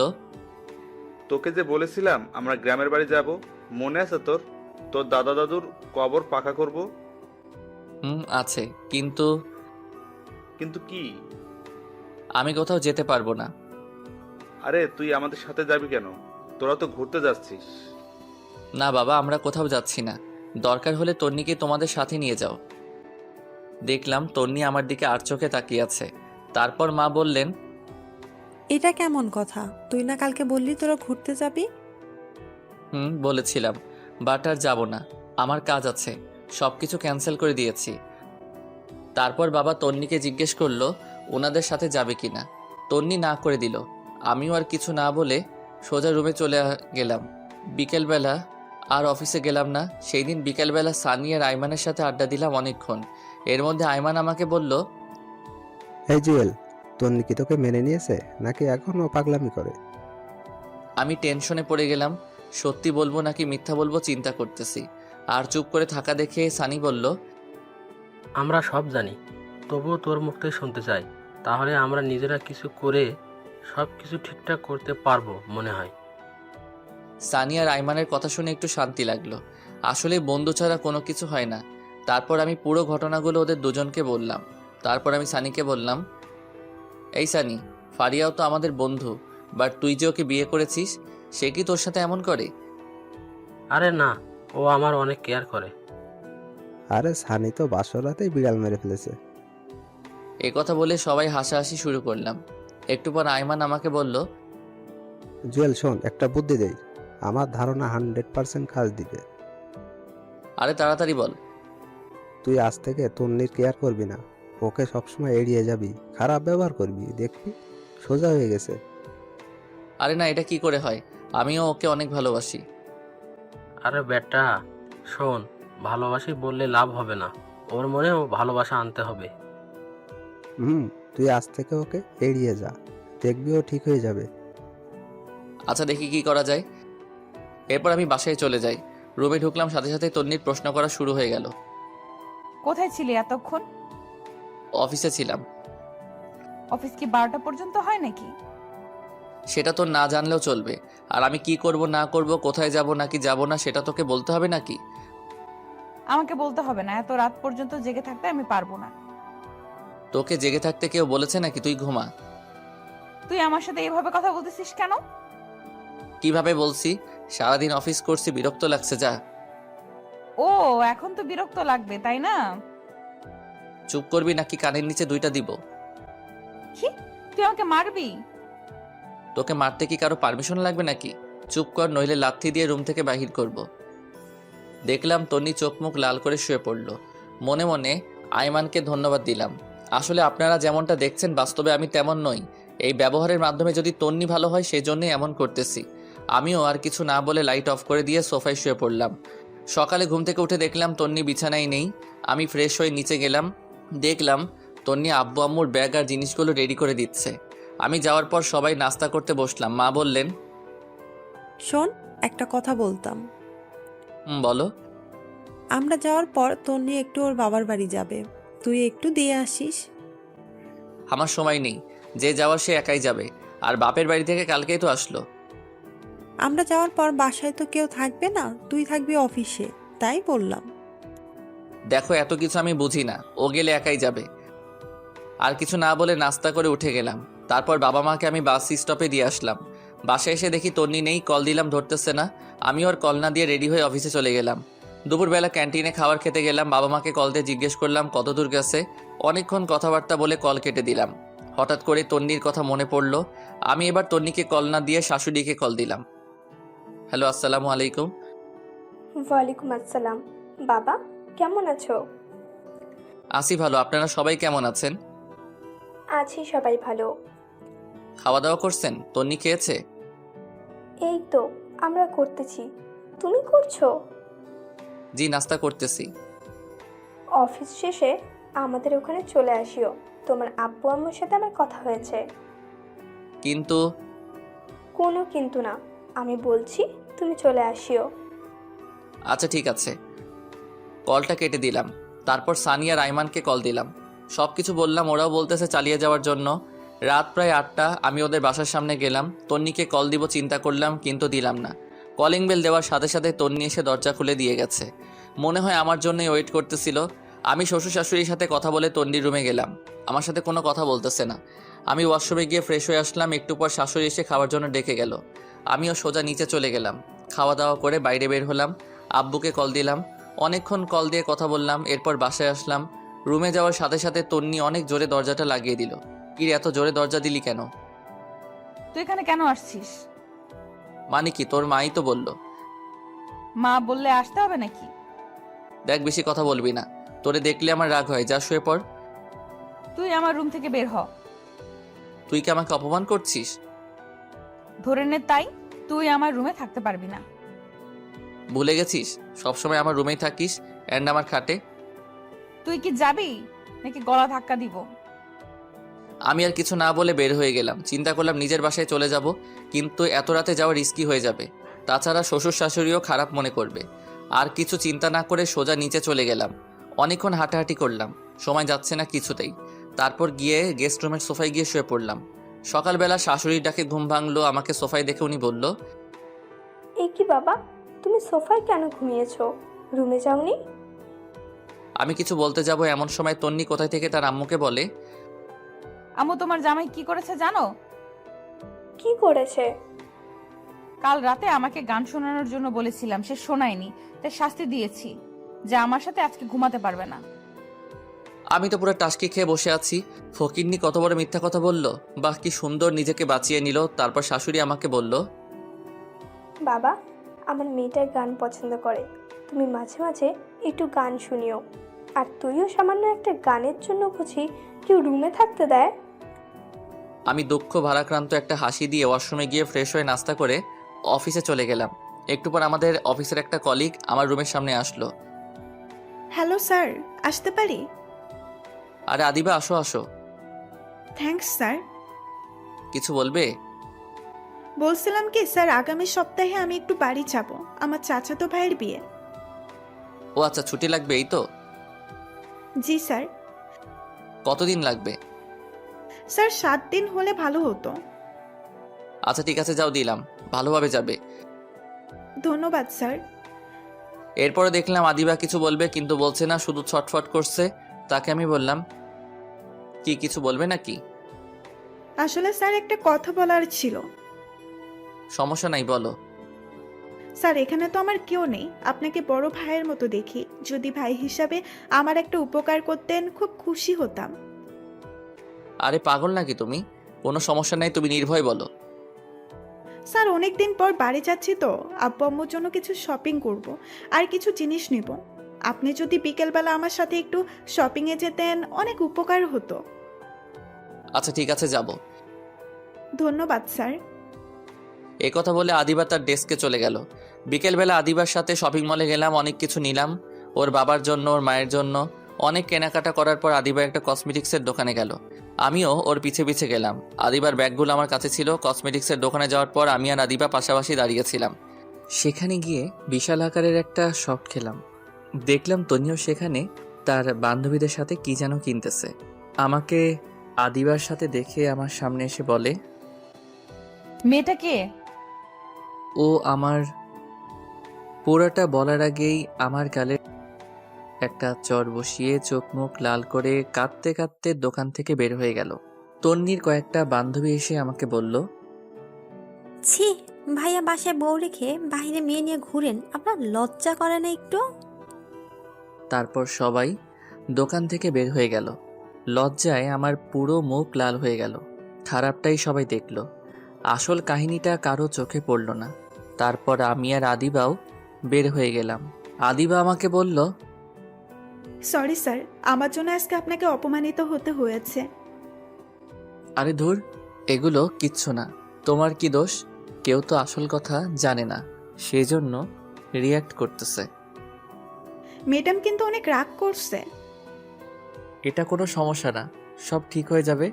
তোকে যে বলেছিলাম আমরা গ্রামের বাড়ি যাব, মনে আছে তোর? তোর দাদা দাদুর কবর পাকা করব। আছে, কিন্তু কিন্তু কি? আমি কোথাও যেতে পারবো না। আরে তুই আমাদের সাথে যাবি কেন? তোরা তো ঘুরতে যাচ্ছিস। না বাবা, আমরা কোথাও যাচ্ছি না। দরকার হলে তন্নিকে তোমাদের সাথে নিয়ে যাও। দেখলাম তন্নি আমার দিকে আর চোখে তাকিয়ে আছে। তারপর মা বললেন, এটা কেমন কথা? তুই না কালকে বললি তোরা ঘুরতে যাবি? বলেছিলাম, বাট আর যাব না, আমার কাজ আছে, সব কিছু ক্যান্সেল করে দিয়েছি। তারপর বাবা তন্নিকে জিজ্ঞেস করলো ওনাদের সাথে যাবে কিনা। তন্নি না করে দিল। আমিও আর কিছু না বলে সোজা রুমে চলে গেলাম। বিকেলবেলা আর অফিসে গেলাম না। সেই দিন বিকেলবেলা সানি আর আইমানের সাথে আড্ডা দিলাম অনেকক্ষণ। এর মধ্যে আইমান আমাকে বলল, এই জুয়েল, তন্নি কি তোকে মেনে নিয়েছে নাকি এখনো পাগলামি করে? আমি টেনশনে পড়ে গেলাম। সত্যি বলবো নাকি মিথ্যা বলবো চিন্তা করতেছি। আর চুপ করে থাকা দেখে সানি বলল, আমরা সব জানি, তবুও তোর মুখ থেকে শুনতে চাই। তাহলে আমরা নিজেরা কিছু করে সব কিছু ঠিকঠাক করতে পারবো মনে হয়। সানি আর আইমানের কথা শুনে একটু শান্তি লাগলো। আসলে বন্ধু ছাড়া কোনো কিছু হয় না। তারপর আমি পুরো ঘটনাগুলো ওদের দুজনকে বললাম। তারপর আমি সানিকে বললাম, এই সানি, ফারিয়াও তো আমাদের বন্ধু, বাট তুই যে ওকে বিয়ে করেছিস, সে কি তোর সাথে এমন করে? আরে না, ও আমার অনেক কেয়ার করে। আরে সানি তো বাসর রাতেই বিড়াল মেরে ফেলেছে। এ কথা বলে সবাই হাসাহাসি শুরু করলাম। একটু পর আইমান আমাকে বলল, জুয়েল শোন, একটা বুদ্ধি দেই, আমার ধারণা 100% কাজ দিবে। আরে তাড়াতাড়ি বল। তুই আজ থেকে তন্নির কেয়ার করবি না, ওকে সবসময় এড়িয়ে যাবি, খারাপ ব্যবহার করবি, দেখবি সোজা হয়ে গেছে। আরে না, এটা কি করে হয়? আমিও ওকে অনেক ভালোবাসি। আরে বেটা শোন, ভালোবাসি বললে লাভ হবে না, ওর মনেও ভালোবাসা আনতে হবে। তুই আজ থেকে ওকে এড়িয়ে যা, দেখবি ও ঠিক হয়ে যাবে। আচ্ছা, দেখি কি করা যায়। এরপর আমি বাসায় চলে যাই। রুমে ঢুকলাম, সাথে সাথে তন্নির প্রশ্ন করা শুরু হয়ে গেল। কোথায় ছিলি এতক্ষণ? অফিসে ছিলাম। অফিস কি 12টা পর্যন্ত হয় নাকি? সেটা তো না জানলেও চলবে। আর আমি কি করব না করব, কোথায় যাব নাকি যাব না, সেটা তোকে বলতে হবে নাকি? আমাকে বলতে হবে না, এত রাত পর্যন্ত জেগে থাকতে আমি পারবো না। তোকে জেগে থাকতে কেউ বলেছে নাকি? তুই ঘুমা। তুই আমার সাথে এইভাবে কথা বলতেছিস কেন? কিভাবে বলছি? সারাদিন অফিস করছি, বিরক্ত লাগছে। যা। ও, এখন তো বিরক্ত লাগবে তাই না? চুপ করবি নাকি কানের নিচে 2টা দিব? কি, তুই আমাকে মারবি? তোকে মারতে কি কারো পারমিশন লাগবে নাকি? চুপ কর, নইলে লাথি দিয়ে রুম থেকে বাহির করব। দেখলাম তন্নি চোখ মুখ লাল করে শুয়ে পড়ল। মনে মনে আইমানকে ধন্যবাদ দিলাম। আসলে আপনারা যেমনটা দেখছেন, বাস্তবে আমি তেমন নই। এই ব্যবহারের মাধ্যমে যদি তন্নি ভালো হয়, সেই জন্যই এমন করতেছি। আমিও আর কিছু না বলে লাইট অফ করে দিয়ে সোফায় শুয়ে পড়লাম। সকালে ঘুম থেকে উঠে দেখলাম তন্নি বিছানায় নেই। আমি ফ্রেশ হয়ে নিচে গেলাম। দেখলাম তন্নি আব্বু আম্মুর ব্যাগ আর জিনিসগুলো রেডি করে দিচ্ছে। আমি যাওয়ার পর সবাই নাস্তা করতে বসলাম। মা বললেন, শোন, একটা কথা বলতাম। বলো। আমরা যাওয়ার পর তন্নি একটু ওর বাবার বাড়ি যাবে, তুই একটু দিয়ে আসিস। আমার সময় নেই, যে যাওয়ার সে একাই যাবে। আর বাপের বাড়ি থেকে কালকেই তো আসলো। আমরা যাওয়ার পর বাসায় তো কেউ থাকবে না, তুই থাকবি অফিসে, তাই বললাম। দেখো, এত কিছু আমি বুঝি না, ও গেলে একাই যাবে। আর কিছু না বলে নাস্তা করে উঠে গেলাম। তারপর বাবা মাকে আমি বাস স্টপে দিয়ে আসলাম। বাসায় এসে দেখি তন্নি নেই। কল দিলাম, ধরতেছে না। আমি ওর কল না দিয়ে রেডি হয়ে অফিসে চলে গেলাম। দুপুরবেলা ক্যান্টিনে খাবার খেতে গেলাম। বাবা মাকে কল দিয়ে জিজ্ঞেস করলাম কত দূর গেছে। অনেকক্ষণ কথাবার্তা বলে কল কেটে দিলাম। হঠাৎ করে তন্নির কথা মনে পড়ল। আমি এবার তন্নিকে কল না দিয়ে শাশুড়িকে কল দিলাম। হ্যালো, আসসালামু আলাইকুম। ওয়ালাইকুম আসসালাম। বাবা, কেমন আছো? আসি ভালো, আপনারা সবাই কেমন আছেন? আছি, সবাই ভালো। খাওয়া দাওয়া করছেন? তন্নি খেয়েছে? এই তো আমরা করতেছি, তুমি করছো? জি, নাস্তা করতেছি। অফিস শেষে আমাদের ওখানে চলে আসিও, তোমার আব্বু আম্মুর সাথে আমার কথা হয়েছে। কিন্তু কোনো কিন্তু না, আমি বলছি তুমি চলে আসিও। আচ্ছা ঠিক আছে। কলটা কেটে দিলাম। তারপর সানি আর আইমানকে কল দিলাম। সব কিছু বললাম, ওরাও বলতেছে চালিয়ে যাওয়ার জন্য। রাত প্রায় 8টা। আমি ওদের বাসার সামনে গেলাম। তন্নিকে কল দিব চিন্তা করলাম, কিন্তু দিলাম না। কলিং বেল দেওয়ার সাথে সাথে তন্নি এসে দরজা খুলে দিয়ে গেছে। মনে হয় আমার জন্যই ওয়েট করতেছিল। আমি শ্বশুর শাশুড়ির সাথে কথা বলে তন্নির রুমে গেলাম। আমার সাথে কোনো কথা বলতেছে না। আমি ওয়াশরুমে গিয়ে ফ্রেশ হয়ে আসলাম। একটু পর শাশুড়ি এসে খাওয়ার জন্য ডেকে গেল। আমিও সোজা নিচে চলে গেলাম। খাওয়া দাওয়া করে বাইরে বের হলাম। আব্বুকে কল দিলাম। অনেকক্ষণ কল দিয়ে কথা বললাম। এরপর বাসায় আসলাম। রুমে যাওয়ার সাথে সাথে তন্নি অনেক জোরে দরজাটা লাগিয়ে দিল। কি রে, এত জোরে দরজা দিলি কেন? তুই এখানে কেন আসছিস? মানে কি, তোর মাই তো বললো। মা বললে আসতে হবে নাকি? দেখ, বেশি কথা বলবি না, তোরে দেখলে আমার রাগ হয়। যা শুয়ে পড়। তুই আমার রুম থেকে বের হ। তুই কি আমাকে অপমান করছিস? ধরে নে তাই, তুই আমার রুমে থাকতে পারবি না। ভুলে গেছিস সবসময় আমার রুমেই থাকিস অ্যান্ড আমার খাটে? তুই কি যাবি নাকি গলা ধাক্কা দিব? আমি আর কিছু না বলে বের হয়ে গেলাম। চিন্তা করলাম নিজের বাসায় চলে যাব, কিন্তু এত রাতে যাওয়া রিস্কি হয়ে যাবে। তাছাড়া শ্বশুর শাশুড়িও খারাপ মনে করবে। আর কিছু চিন্তা না করে সোজা নিচে চলে গেলাম। অনেকক্ষণ হাঁটাহাঁটি করলাম, সময় যাচ্ছে না কিছুতেই। তারপর গিয়ে গেস্ট রুমের সোফায় গিয়ে শুয়ে পড়লাম। সকালবেলা শাশুড়ির ডাকে ঘুম ভাঙলো। আমাকে সোফায় দেখে উনি বলল, এ কি বাবা, তুমি সোফায় কেন ঘুমিয়েছো? রুমে যাওনি? আমি কিছু বলতে যাব এমন সময় তন্নি কোথায় থেকে তার আম্মুকে বলে, আম্মু, তোমার জামাই কি করেছে জানো? কি করেছে? কাল রাতে আমাকে গান শোনানোর জন্য বলেছিলাম, সে শোনায়নি, তাই শাস্তি দিয়েছি যে আমার সাথে আজকে ঘুমাতে পারবে না। আমি তো পুরো টাসকি খেয়ে বসে আছি। ফকিন্নি কত বড় মিথ্যা কথা বলল। বাহ, কি সুন্দর নিজেকে বাঁচিয়ে নিল। তারপর শাশুড়ি আমাকে বলল, বাবা, আমার মেয়েটার গান পছন্দ করে, তুমি মাঝে মাঝে একটু গান শুনিও। আর তুইও সামান্য একটা গানের জন্য বুঝি কেউ রুমে থাকতে দেয়? আমি দুঃখ ভারাক্রান্ত একটা হাসি দিয়ে ওয়াশরুমে গিয়ে ফ্রেশ হয়ে নাস্তা করে অফিসে চলে গেলাম। একটু পর আমাদের অফিসের একটা কলিগ আমার রুমের সামনে আসলো। হ্যালো স্যার, আসতে পারি? আরে আদিবা, আসো আসো। Thanks sir. কিছু বলবে? বলছিলাম কি স্যার, আগামী সপ্তাহে আমি একটু বাড়ি যাব, আমার চাচাতো ভাইয়ের বিয়ে। ও আচ্ছা, ছুটি লাগবে এই তো? জি স্যার। কতদিন লাগবে? স্যার 7 দিন হলে ভালো হতো। আচ্ছা ঠিক আছে, যাও, দিলাম। ভালোভাবে যাবে। ধন্যবাদ স্যার। এরপরে দেখলাম আদিবা কিছু বলবে কিন্তু বলছে না, শুধু ছটফট করছে। তাকে আমি বললাম, কি কিছু বলবে নাকি? আসলে স্যার একটা কথা বলার ছিল। সমস্যা নাই, বলো। স্যার এখানে তো আমার কেউ নেই, আপনাকে বড় ভাইয়ের মতো দেখি। যদি ভাই হিসাবে আমার একটা উপকার করতেন খুব খুশি হতাম। আরে পাগল নাকি তুমি? কোনো সমস্যা নাই, তুমি নির্ভয় বলো। স্যার অনেক দিন পর বাড়ি যাচ্ছি তো, আব্বু আম্মুর জন্য কিছু শপিং করব আর কিছু জিনিস নেব। আপনি যদি বিকেলবেলা আমার সাথে একটু শপিংয়ে যেতেন অনেক উপকার হতো। আচ্ছা ঠিক আছে, যাব। ধন্যবাদ স্যার। এই কথা বলে আদিবা তার ডেস্কে চলে গেল। বিকেলবেলা আদিবার সাথে শপিং মলে গেলাম, অনেক কিছু নিলাম। ওর বাবার জন্য, ওর মায়ের জন্য। অনেক কেনাকাটা করার পর আদিবা একটা কসমেটিক্সের দোকানে গেল। আমিও ওর পিছে পিছে গেলাম। আদিবার ব্যাগগুলো আমার কাছে ছিল। কসমেটিক্সের দোকানে যাওয়ার পর আমি আর আদিবা পাশাপাশি দাঁড়িয়েছিলাম। সেখানে গিয়ে বিশাল আকারের একটা শপ খেলাম। দেখলাম তনিও সেখানে তার বান্ধবীদের সাথে কি যেন কিনতেছে। আমাকে আদিবার সাথে দেখে আমার সামনে এসে বলে, মেয়েটা কে? ও আমার। পুরোটা বলার আগেই আমার গালে একটা চড় বসিয়ে চোখ মুখ লাল করে কাঁদতে কাঁদতে দোকান থেকে বের হয়ে গেল। তন্নির কয়েকটা বান্ধবী এসে আমাকে বলল, ছি, ভাইয়া বাসায় বউ রেখে বাইরে মেয়ে নিয়ে ঘুরেন, আপনার লজ্জা করে না একটু? তারপর সবাই দোকান থেকে বের হয়ে গেল। লজ্জায় আমার পুরো মুখ লাল হয়ে গেল। খারাপটাই সবাই দেখল, আসল কাহিনীটা কারো চোখে পড়ল না। তারপর আমি আর আদিবাও বের হয়ে গেলাম। আদিবা আমাকে বলল, সরি স্যার, আমার জন্য আজকে আপনাকে অপমানিত হতে হয়েছে। আরে ধুর, এগুলো কিচ্ছু না। তোমার কি দোষ? কেউ তো আসল কথা জানে না, সেজন্য রিয়্যাক্ট করতেছে। ম্যাডাম কিন্তু অনেক রাগ করছে। এটা কোনো সমস্যা না, সব ঠিক হয়ে যাবে।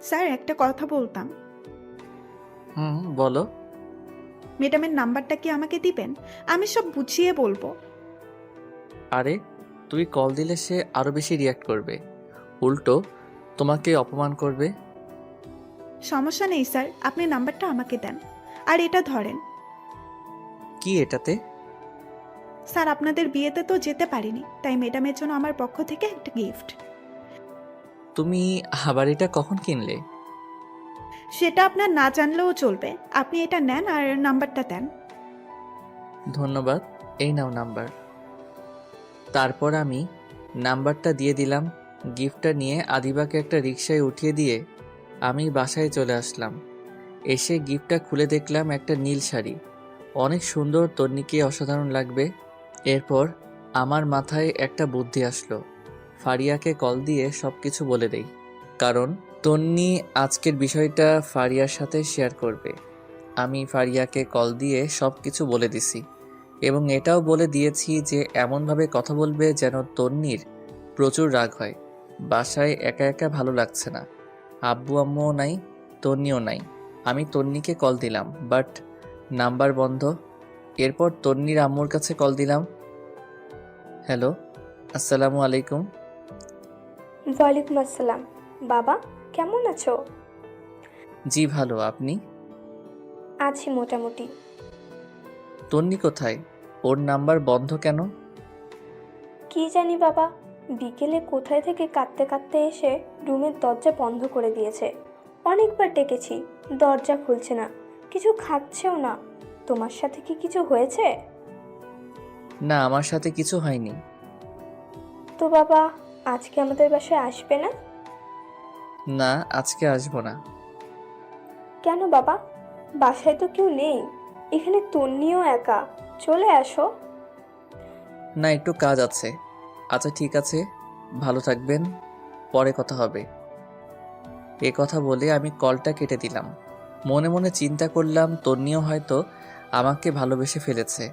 স্যার একটা কথা বলতাম। বলো। ম্যাডামের নাম্বারটা কি আমাকে দিবেন? আমি সব বুঝিয়ে বলবো। আরে তুই কল দিলে সে আরো বেশি রিয়্যাক্ট করবে, উল্টো তোমাকে অপমান করবে। সমস্যা নেই স্যার, আপনি নাম্বারটা আমাকে দেন। আর এটা ধরেন। কি এটাতে? স্যার আপনাদের বিয়েতে তো যেতে পারিনি, তাই ম্যাডামের জন্য আমার পক্ষ থেকে একটা গিফট। তুমি আবার এটা কখন কিনলে? সেটা আপনার না জানলেও চলবে, আপনি এটা নেন আর নাম্বারটা দেন। ধন্যবাদ, এই নাও নাম্বার। তারপর আমি নাম্বারটা দিয়ে দিলাম। গিফটটা নিয়ে আদিবাকে একটা রিকশায় উঠিয়ে দিয়ে আমি বাসায় চলে আসলাম। এসে গিফটটা খুলে দেখলাম একটা নীল শাড়ি। অনেক সুন্দর, তন্নিকে অসাধারণ লাগবে। এরপর আমার মাথায় একটা বুদ্ধি আসলো, ফারিয়াকে কল দিয়ে সব কিছু বলে দেই, কারণ তন্নি আজকের বিষয়টা ফারিয়ার সাথে শেয়ার করবে। আমি ফারিয়াকে কল দিয়ে সব কিছু বলে দিছি এবং এটাও বলে দিয়েছি যে এমনভাবে কথা বলবে যেন তন্নির প্রচুর রাগ হয়। বাসায় একা একা ভালো লাগছে না, আব্বু আম্মুও নাই, তন্নিও নাই। আমি তন্নিকে কল দিলাম, বাট নাম্বার বন্ধ। এরপর তন্নির আম্মুর কাছে কল দিলাম। হ্যালো, আসসালামু আলাইকুম। ওয়ালাইকুম আসসালাম। বাবা, কেমন আছো? জি ভালো, আপনি? আছি মোটামুটি। তন্নি কোথায়? ওর নাম্বার বন্ধ কেন? কি জানি বাবা, বিকেলে কোথায় থেকে কাঁদতে কাঁদতে এসে রুমের দরজা বন্ধ করে দিয়েছে। অনেকবার ডেকেছি, দরজা খুলছে না, কিছু খাচ্ছেও না। তোমার সাথে কি কিছু হয়েছে? না, আমার সাথে কিছু হয়নি। তো বাবা, আজকে আমাদের বাসায় আসবে না? না, আজকে আসবো না। কেন বাবা? বাসায় তো কেউ নেই, এখানে তন্নিও একা, চলে আসো। না, একটু কাজ আছে। আচ্ছা ঠিক আছে, ভালো থাকবেন, পরে কথা হবে। এ কথা বলে আমি কলটা কেটে দিলাম। মনে মনে চিন্তা করলাম তন্নিও হয়তো আমাকে ভালোবেসে ফেলেছে,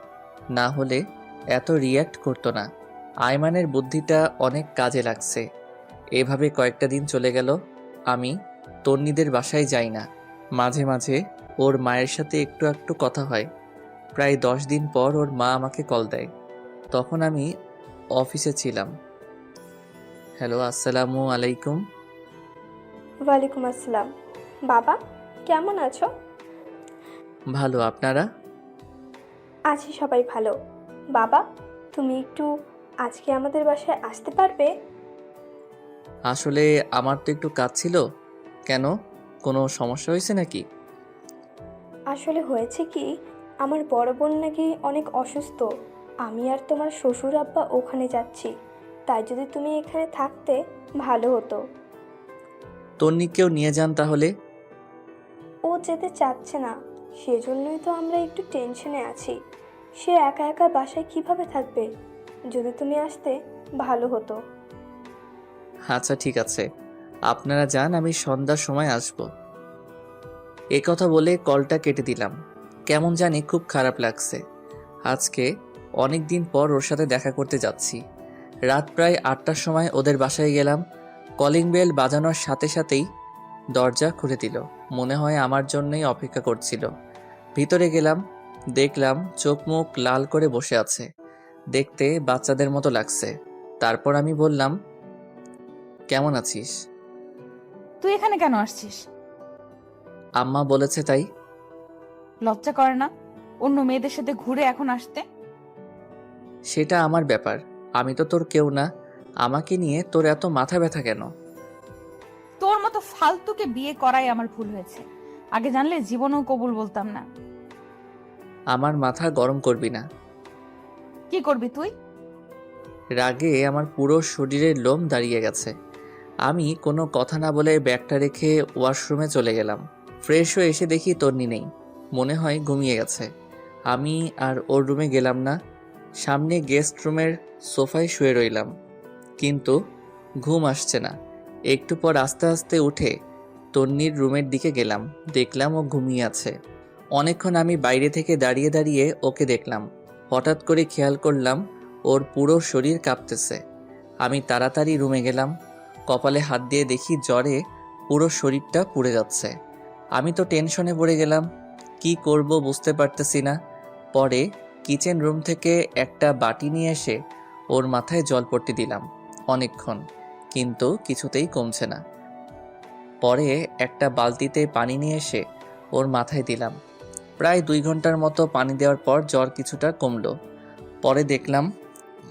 না হলে এত রিয়্যাক্ট করতো না। আয়মানের বুদ্ধিটা অনেক কাজে লাগছে। এভাবে কয়েকটা দিন চলে গেল। আমি তন্নিদের বাসায় যাই না। মাঝে মাঝে ওর মায়ের সাথে একটু একটু কথা হয়। প্রায় 10 দিন পর ওর মা আমাকে কল দেয়। তখন আমি অফিসে ছিলাম। হ্যালো, আসসালামু আলাইকুম। ওয়ালাইকুম আসসালাম। বাবা, কেমন আছো? ভালো, আপনারা? আছি সবাই ভালো। বাবা, তুমি একটু আজকে আমাদের বাসায় আসতে পারবে? আসলে আমার তো একটু কাজ ছিল। কেন, কোনো সমস্যা হয়েছে নাকি? আসলে হয়েছে কি, আমার বড় বোন নাকি অনেক অসুস্থ। আমি আর তোমার শ্বশুর আব্বা ওখানে যাচ্ছি, তাই যদি তুমি এখানে থাকতে ভালো হতো। তন্নিকেও নিয়ে যান তাহলে। ও যেতে চাচ্ছে না, সেজন্যই তো আমরা একটু টেনশনে আছি। সে একা একা বাসায় কিভাবে থাকবে? যদি তুমি আসতে ভালো হতো। আচ্ছা ঠিক আছে, আপনারা যান, আমি সন্ধ্যার সময় আসব। এ কথা বলে কলটা কেটে দিলাম। কেমন জানি খুব খারাপ লাগছে। আজকে অনেক দিন পর ওর সাথে দেখা করতে যাচ্ছি। রাত প্রায় 8টার সময় ওদের বাসায় গেলাম। কলিং বেল বাজানোর সাথে সাথেই দরজা খুলে দিল। মনে হয় আমার জন্যই অপেক্ষা করছিল। ভিতরে গেলাম, দেখলাম চোখ মুখ লাল করে বসে আছে। দেখতে বাচ্চাদের মতো লাগছে। তারপর আমি বললাম, কেমন আছিস? তুই এখানে কেন আসছিস? আম্মা বলেছে তাই। লজ্জা করে না অন্য মেয়েদের সাথে ঘুরে এখন আসতে? সেটা আমার ব্যাপার, আমি তো তোর কেউ না। আমাকে নিয়ে তোর এত মাথা ব্যথা কেন? তোর মতো ফালতুকে বিয়ে করাই আমার ভুল হয়েছে। আগে জানলে জীবনেও কবুল বলতাম না। আমার মাথা গরম করবি না। কি করবি তুই? রাগে আমার পুরো শরীরের লোম দাঁড়িয়ে গেছে। আমি কোনো কথা না বলে ব্যাগটা রেখে ওয়াশরুমে চলে গেলাম। ফ্রেশ হয়ে এসে দেখি তন্নি নেই, মনে হয় ঘুমিয়ে গেছে। আমি আর ওর রুমে গেলাম না, সামনে গেস্ট রুমের সোফায় শুয়ে রইলাম, কিন্তু ঘুম আসছে না। একটু পর আস্তে আস্তে উঠে তন্নির রুমের দিকে গেলাম, দেখলাম ও ঘুমিয়ে আছে। অনেকক্ষণ আমি বাইরে থেকে দাঁড়িয়ে দাঁড়িয়ে ওকে দেখলাম। হঠাৎ করে খেয়াল করলাম ওর পুরো শরীর কাঁপতেছে। আমি তাড়াতাড়ি রুমে গেলাম, কপালে হাত দিয়ে দেখি জ্বরে পুরো শরীরটা পুড়ে যাচ্ছে। আমি তো টেনশনে পড়ে গেলাম, কি করব বুঝতে পারতেছি না। পরে কিচেন রুম থেকে একটা বাটি নিয়ে এসে ওর মাথায় জলপট্টি দিলাম অনেকক্ষণ, কিন্তু কিছুতেই কমছে না। পরে একটা বালতিতে পানি নিয়ে এসে ওর মাথায় দিলাম। প্রায় 2 ঘন্টার মতো পানি দেওয়ার পর জ্বর কিছুটা কমলো। পরে দেখলাম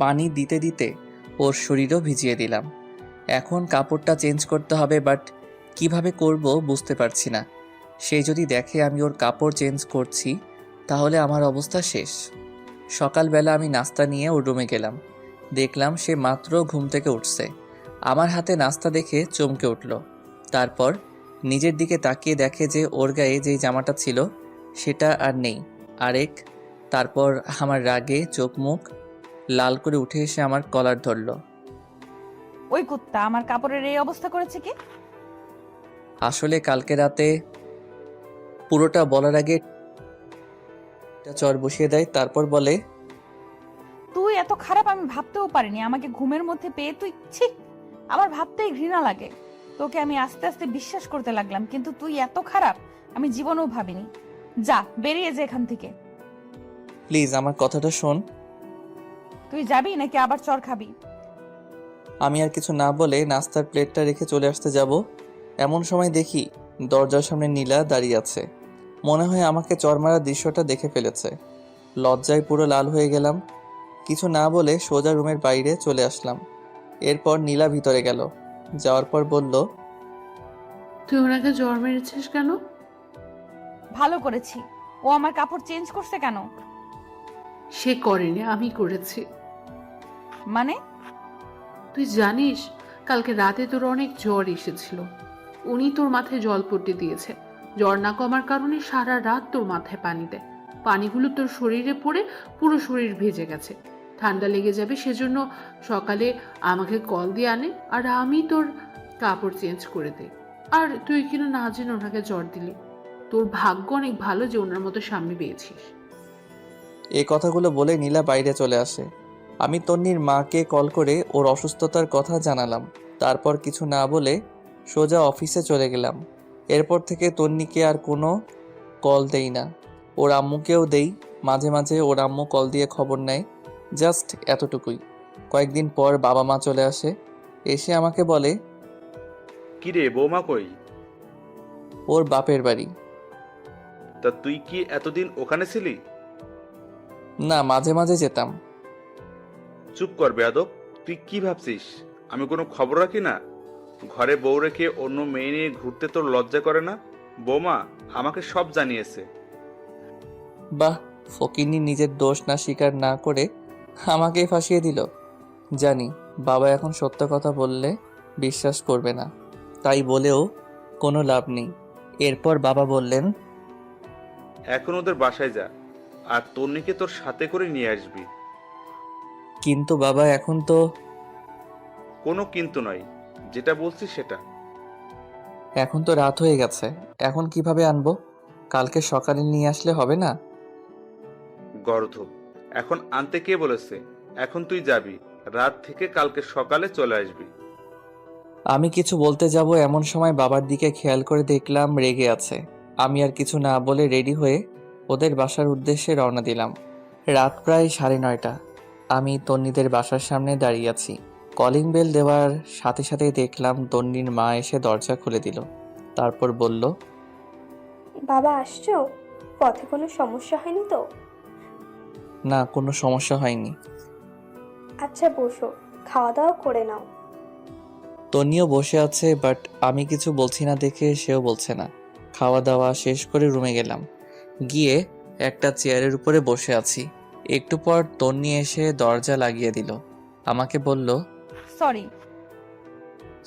পানি দিতে দিতে ওর শরীরও ভিজিয়ে দিলাম। এখন কাপড়টা চেঞ্জ করতে হবে, বাট কিভাবে করব বুঝতে পারছি না। সে যদি দেখে আমি ওর কাপড় চেঞ্জ করছি, তাহলে আমার অবস্থা শেষ। সকালবেলা আমি নাস্তা নিয়ে ওর রুমে গেলাম। দেখলাম সে মাত্র ঘুম থেকে উঠছে। আমার হাতে নাস্তা দেখে চমকে উঠল। তারপর নিজের দিকে তাকিয়ে দেখে যে ওর গায়ে যেই জামাটা ছিল সেটা আর নেই, আরেক। তারপর আমার রাগে চোখ মুখ লাল করে উঠে এসে আমার কলার ধরল। ওই কুত্তা আমার কাপড়ের এই অবস্থা করেছে কি? আসলে কালকে রাতে পুরোটা বলার আগে একটা চর বসিয়ে দেয়, তারপর বলে, তুই এত খারাপ আমি ভাবতেও পারিনি। আমাকে ঘুমের মধ্যে পেয়ে তুই ছি, আমার ভাবতেই ঘৃণা লাগে। তোকে আমি আস্তে আস্তে বিশ্বাস করতে লাগলাম, কিন্তু তুই এত খারাপ আমি জীবনেও ভাবিনি। যা, বেরিয়ে যা এখান থেকে। প্লিজ আমার কথাটা শোন। তুই যাবি নাকি আবার চর খাবি? আমি আর কিছু না বলে নাস্তার প্লেটটা রেখে চলে আসতে যাব, এমন সময় দেখি দরজার সামনে নীলা দাঁড়িয়ে আছে। মনে হয় আমাকে চর মারার দৃশ্যটা দেখে ফেলেছে। লজ্জায় পুরো লাল হয়ে গেলাম। কিছু না বলে সোজা রুমের বাইরে চলে আসলাম। এরপর নীলা ভিতরে গেল, যাওয়ার পর বলল, তুই ওনাকে জ্বর মেরেছিস কেন? ভালো করেছি। ও আমার কাপড় চেঞ্জ করছে কেন? সে করেনি, আমি করেছি। মানে? তুই জানিস কালকে রাতে তোর অনেক জ্বর এসেছিল। উনি তোর মাথায় জলপট্টি দিয়েছে। জ্বর না কমার কারণে সারা রাত তোর মাথায় পানি দেয়। পানিগুলো তোর শরীরে পড়ে পুরো শরীর ভেজে গেছে। ঠান্ডা লেগে যাবে সেজন্য সকালে আমাকে কল দিয়ে আনে, আর আমি তোর কাপড় চেঞ্জ করে দিই। আর তুই কিনা না জেনে ওনাকে জ্বর দিলি। তোর ভাগ্য অনেক ভালো যে ওনার মতো স্বামী পেয়েছিস। এই কথাগুলো বলে নীলা বাইরে চলে আসে। আমি তন্নির মাকে কল করে ওর অসুস্থতার কথা জানালাম। তারপর কিছু না বলে সোজা অফিসে চলে গেলাম। এরপর থেকে তন্নিকে আর কোনো কল দেই না। ওর আম্মুকেও দেই, মাঝে মাঝে ওর আম্মু কল দিয়ে খবর নেয়, জাস্ট এতটুকুই। কয়েকদিন পর বাবা মা চলে আসে। এসে আমাকে বলে, কিরে বৌমা কই? ওর বাপের বাড়ি। তা তুই কি এতদিন ওখানে ছিলি? না, মাঝে মাঝে যেতাম। চুপ কর বেয়াদব। তুই কি ভাবছিস আমি কোনো খবর রাখি না? ঘরে বউ রেখে অন্য মেয়ে নিয়ে ঘুরতে তোর লজ্জা করে না? বৌমা আমাকে সব জানিয়েছে। বাহ, ফকিন্নি নিজের দোষ না স্বীকার না করে আমাকেই ফাঁসিয়ে দিল। জানি বাবা এখন সত্য কথা বললে বিশ্বাস করবে না, তাই বলেও কোনো লাভ নেই। এরপর বাবা বললেন, এখন ওদের বাসায় যা, আর তন্নিকে তোর সাথে করে নিয়ে আসবি। কিন্তু বাবা এখন তো। কোনো কিন্তু নয়, যেটা বলছি সেটা। এখন তো রাত হয়ে গেছে, এখন কিভাবে আনবো? কালকে সকালে নিয়ে আসলে হবে না? গর্ধব, এখন আনতে কে বলেছে? এখন তুই যাবি, রাত থেকে কালকে সকালে চলে আসবি। আমি কিছু বলতে যাব এমন সময় বাবার দিকে খেয়াল করে দেখলাম রেগে আছে। আমি আর কিছু না বলে রেডি হয়ে ওদের বাসার উদ্দেশ্যে রওনা দিলাম। রাত প্রায় 9:30। আমি তন্নিদের বাসার সামনে দাঁড়িয়ে আছি। কলিং বেল দেওয়ার সাথে সাথেই দেখলাম তন্নির মা এসে দরজা খুলে দিল। তারপর বলল, বাবা আসছো? পথে কোনো সমস্যা হয়নি তো? না, কোনো সমস্যা হয়নি। আচ্ছা বসো, খাওয়া দাওয়া করে নাও। তন্নিও বসে আছে, বাট আমি কিছু বলছি না দেখে সেও বলছে না। খাওয়া দাওয়া শেষ করে রুমে গেলাম। গিয়ে একটা চেয়ারের উপরে বসে আছি। একটু পর তন্নি এসে দরজা লাগিয়ে দিল। আমাকে বলল, সরি।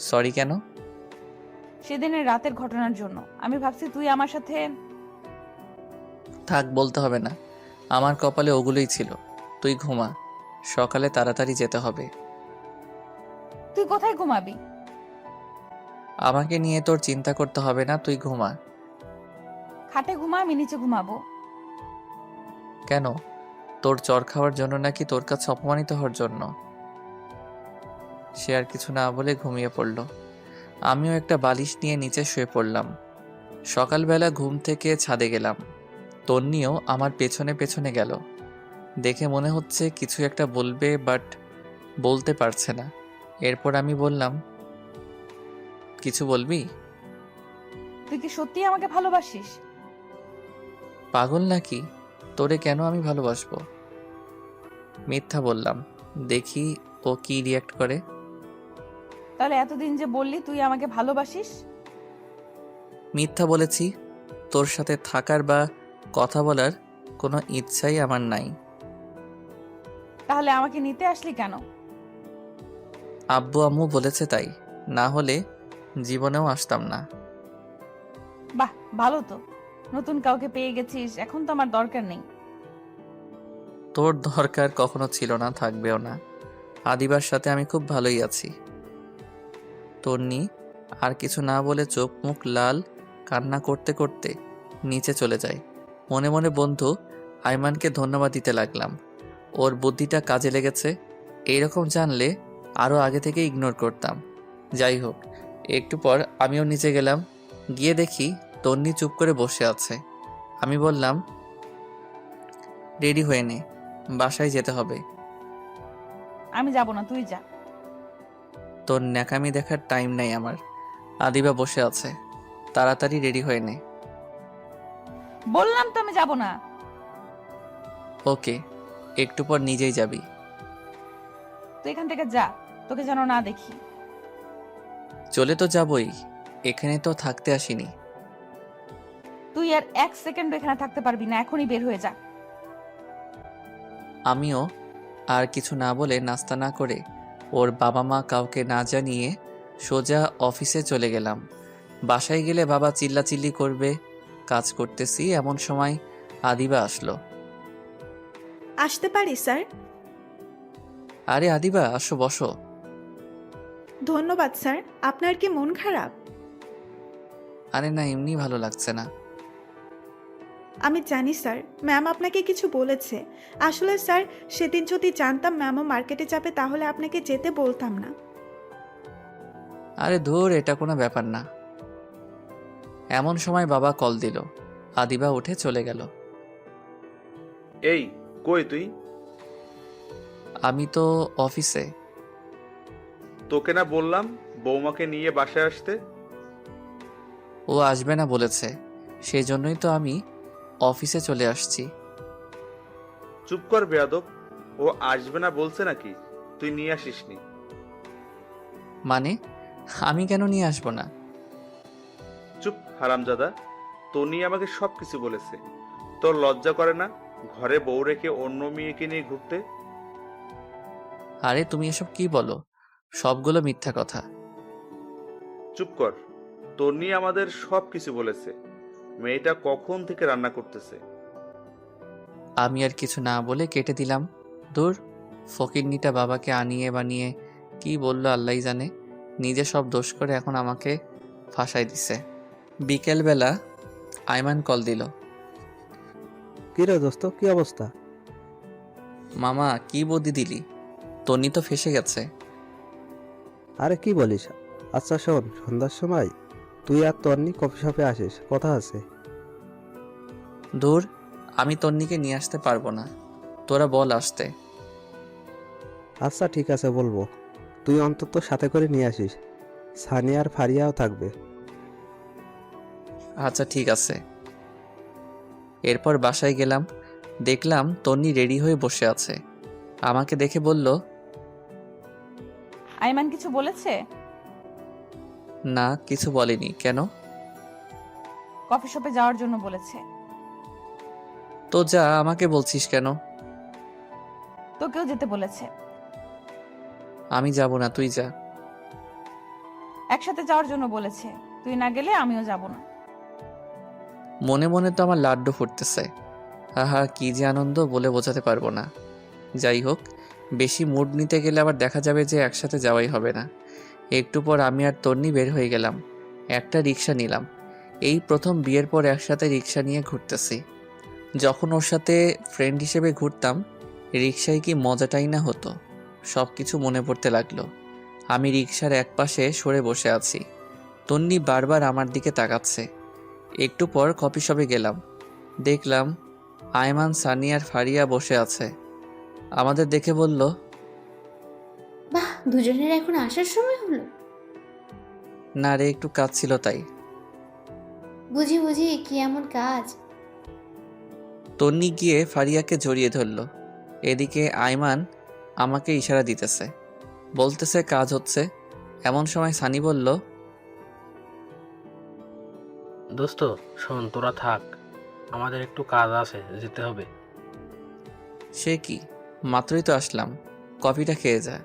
সরি কেন? সেদিনের রাতের ঘটনার জন্য। আমি ভাবছি তুই আমার সাথে। থাক, বলতে হবে না। আমার কপালে ওগুলোই ছিল। তুই ঘুমা, সকালে তাড়াতাড়ি যেতে হবে। তুই কোথায় ঘুমাবি? আমাকে নিয়ে তোর চিন্তা করতে হবে না, তুই ঘুমা। খাটে ঘুমা, আমি নিচে ঘুমাবো। কেন? তোর চর খাওয়ার জন্য নাকি তোর কাছে অপমানিত হওয়ার জন্য? সে আর কিছু না বলে ঘুমিয়ে পড়ল। আমিও একটা বালিশ নিয়ে নিচে শুয়ে পড়লাম। সকালবেলা ঘুম থেকে ছাদে গেলাম। তন্নিও আমার পেছনে পেছনে গেল। দেখে মনে হচ্ছে কিছু একটা বলবে, বাট বলতে পারছে না। এরপর আমি বললাম, কিছু বলবি? তুই কি সত্যি আমাকে ভালোবাসিস? পাগল নাকি? তোরে কেন আমি ভালোবাসবো? মিথ্যা বললাম, দেখি ও কি রিয়াক্ট করে। তাহলে এতদিন যে বললি তুই আমাকে ভালোবাসিস? মিথ্যা বলেছি। তোর সাথে থাকার বা কথা বলার কোনো ইচ্ছাই আমার নাই। তাহলে আমাকে নিতে আসলি কেন? আব্বু আম্মু বলেছে তাই, না হলে জীবনেও আসতাম না। বাহ, ভালো তো। নতুন কাউকে পেয়ে গেছিস, এখন তো আমার দরকার নেই। তোর দরকার কখনো ছিল না, থাকবেও না। আদিবার সাথে আমি খুব ভালোই আছি। তন্নি আর কিছু না বলে চোখ মুখ লাল, কান্না করতে করতে নিচে চলে যায়। মনে মনে বন্ধু আইমানকে ধন্যবাদ দিতে লাগলাম, ওর বুদ্ধিটা কাজে লেগেছে। এইরকম জানলে আরও আগে থেকে ইগনোর করতাম। যাই হোক, একটু পর আমিও নিচে গেলাম, গিয়ে দেখি তন্নি চুপ করে বসে আছে। আমি বললাম, রেডি হয়ে নে, বাসায় যেতে হবে। আমি যাব না, তুই যা। তোর ন্যাকামি দেখার টাইম নাই আমার। আদিবা বসে আছে, তাড়াতাড়ি রেডি হয়ে নে। বললাম তো আমি যাব না। ওকে, একটু পর নিজেই যাবি। তুই এখান থেকে যা, তোকে যেন না দেখি। চলে তো যাবই, এখানে তো থাকতে আসিনি। তুই আর 1 সেকেন্ড এখানে থাকতে পারবি না, এখনই বের হয়ে যা। আমিও আর কিছু না বলে নাস্তা না করে ওর বাবা মা কাউকে না জানিয়ে সোজা অফিসে চলে গেলাম। বাসায় গেলে বাবা চিল্লাচিল্লি করবে। কাজ করতেছি এমন সময় আদিবা আসলো। আসতে পারি স্যার? আরে আদিবা, আসো বসো। ধন্যবাদ স্যার। আপনার কি মন খারাপ? আরে না, এমনি ভালো লাগছে না। আমি জানি স্যার, ম্যাম আপনাকে কিছু বলেছে। আসলে স্যার, সেদিন যদি জানতাম ম্যামও মার্কেটে যাবে তাহলে আপনাকে যেতে বলতাম না। আরে ধুর, এটা কোনো ব্যাপার না। এমন সময় বাবা কল দিল। আদিবা উঠে চলে গেল। এই কই তুই? আমি তো অফিসে। তোকে না বললাম বৌমাকে নিয়ে বাসায় আসতে? ও আসবে না বলেছে, সেই জন্যই তো আমি অফিসে চলে আসছি। চুপ কর বেয়াদব। ও আসবে না বলছে নাকি? তুই নিয়ে আসিসনি? মানে আমি কেন নিয়ে আসবো না? চুপ হারামজাদা। তনি আমাকে সব কিছু বলেছে। তোর লজ্জা করে না ঘরে বউ রেখে অন্য মেয়েকে নিয়ে ঘুরতে? আরে তুমি এসব কি বলো? সবগুলো মিথ্যা কথা। চুপ কর। তনি আমাদের সব কিছু বলেছে। মেয়েটা কখন থেকে রান্না করতেছে। আমি আর কিছু না বলে কেটে দিলাম। দূর, ফকিন্নিটা বাবাকে আনিয়ে বানিয়ে কি বললো আল্লাহই জানে। নিজে সব দোষ করে এখন আমাকে ফাঁসাই দিছে। বিকেলবেলা আইমান কল দিল। কি রে দোস্ত, কি অবস্থা? মামা কি বুদ্ধি দিলি? তনি তো ফেসে গেছে। আরে কি বলিস? আচ্ছা শোন, সন্ধ্যার সময় তুই আর তন্নি কফি শপে আসিস, কথা আছে। দূর, আমি তন্নিকে নিয়ে আসতে পারবো না, তোরা বল আসতে। আচ্ছা ঠিক আছে, বলবো। তুই অন্তত সাথে করে নিয়ে আসিস, সানিয়া আর ফারিয়াও থাকবে। আচ্ছা ঠিক আছে। এরপর বাসায় গেলাম, দেখলাম তন্নি রেডি হয়ে বসে আছে। আমাকে দেখে বলল, আইমান কিছু বলেছে? না কিছু বলেনি। কেন? কফি শপে যাওয়ার জন্য বলেছে। তো যা, আমাকে বলছিস কেন? তোকেও যেতে বলেছে। আমি যাব না, তুই যা। একসাথে যাওয়ার জন্য বলেছে, তুই না গেলে আমিও যাব না। মনে মনে তো আমার লাড্ডু ফুটতেছে। আহা কি যে আনন্দ, বলে বোঝাতে পারবো না। যাই হোক, বেশি মুড নিতে গেলে আবার দেখা যাবে যে একসাথে যাওয়াই হবে না। একটু পর আমি আর তন্নি বের হয়ে গেলাম। একটা রিক্সা নিলাম। এই প্রথম বিয়ের পর একসাথে রিক্সা নিয়ে ঘুরতেছি। যখন ওর সাথে ফ্রেন্ড হিসেবে ঘুরতাম, রিক্সায় কি মজাটাই না হতো। সব কিছু মনে পড়তে লাগলো। আমি রিক্সার এক পাশে সরে বসে আছি, তন্নি বারবার আমার দিকে তাকাচ্ছে। একটু পর কফি শপে গেলাম, দেখলাম আয়মান, সানি আর ফারিয়া বসে আছে। আমাদের দেখে বলল, বাহ, দুজনের এখন আসার সময় হলো। না রে, একটু কাজ ছিল তাই। বুঝি বুঝি, কি এমন কাজ? তন্নি গিয়ে ফারিয়াকে জড়িয়ে ধরল। এদিকে আয়মান আমাকে ইশারা দিতেছে, বলতেছে কাজ হচ্ছে। এমন সময় সানি বলল, দোস্ত শোন, তোরা থাক, আমাদের একটু কাজ আছে, যেতে হবে। সে কি, মাত্রই তো আসলাম, কফিটা খেয়ে যা।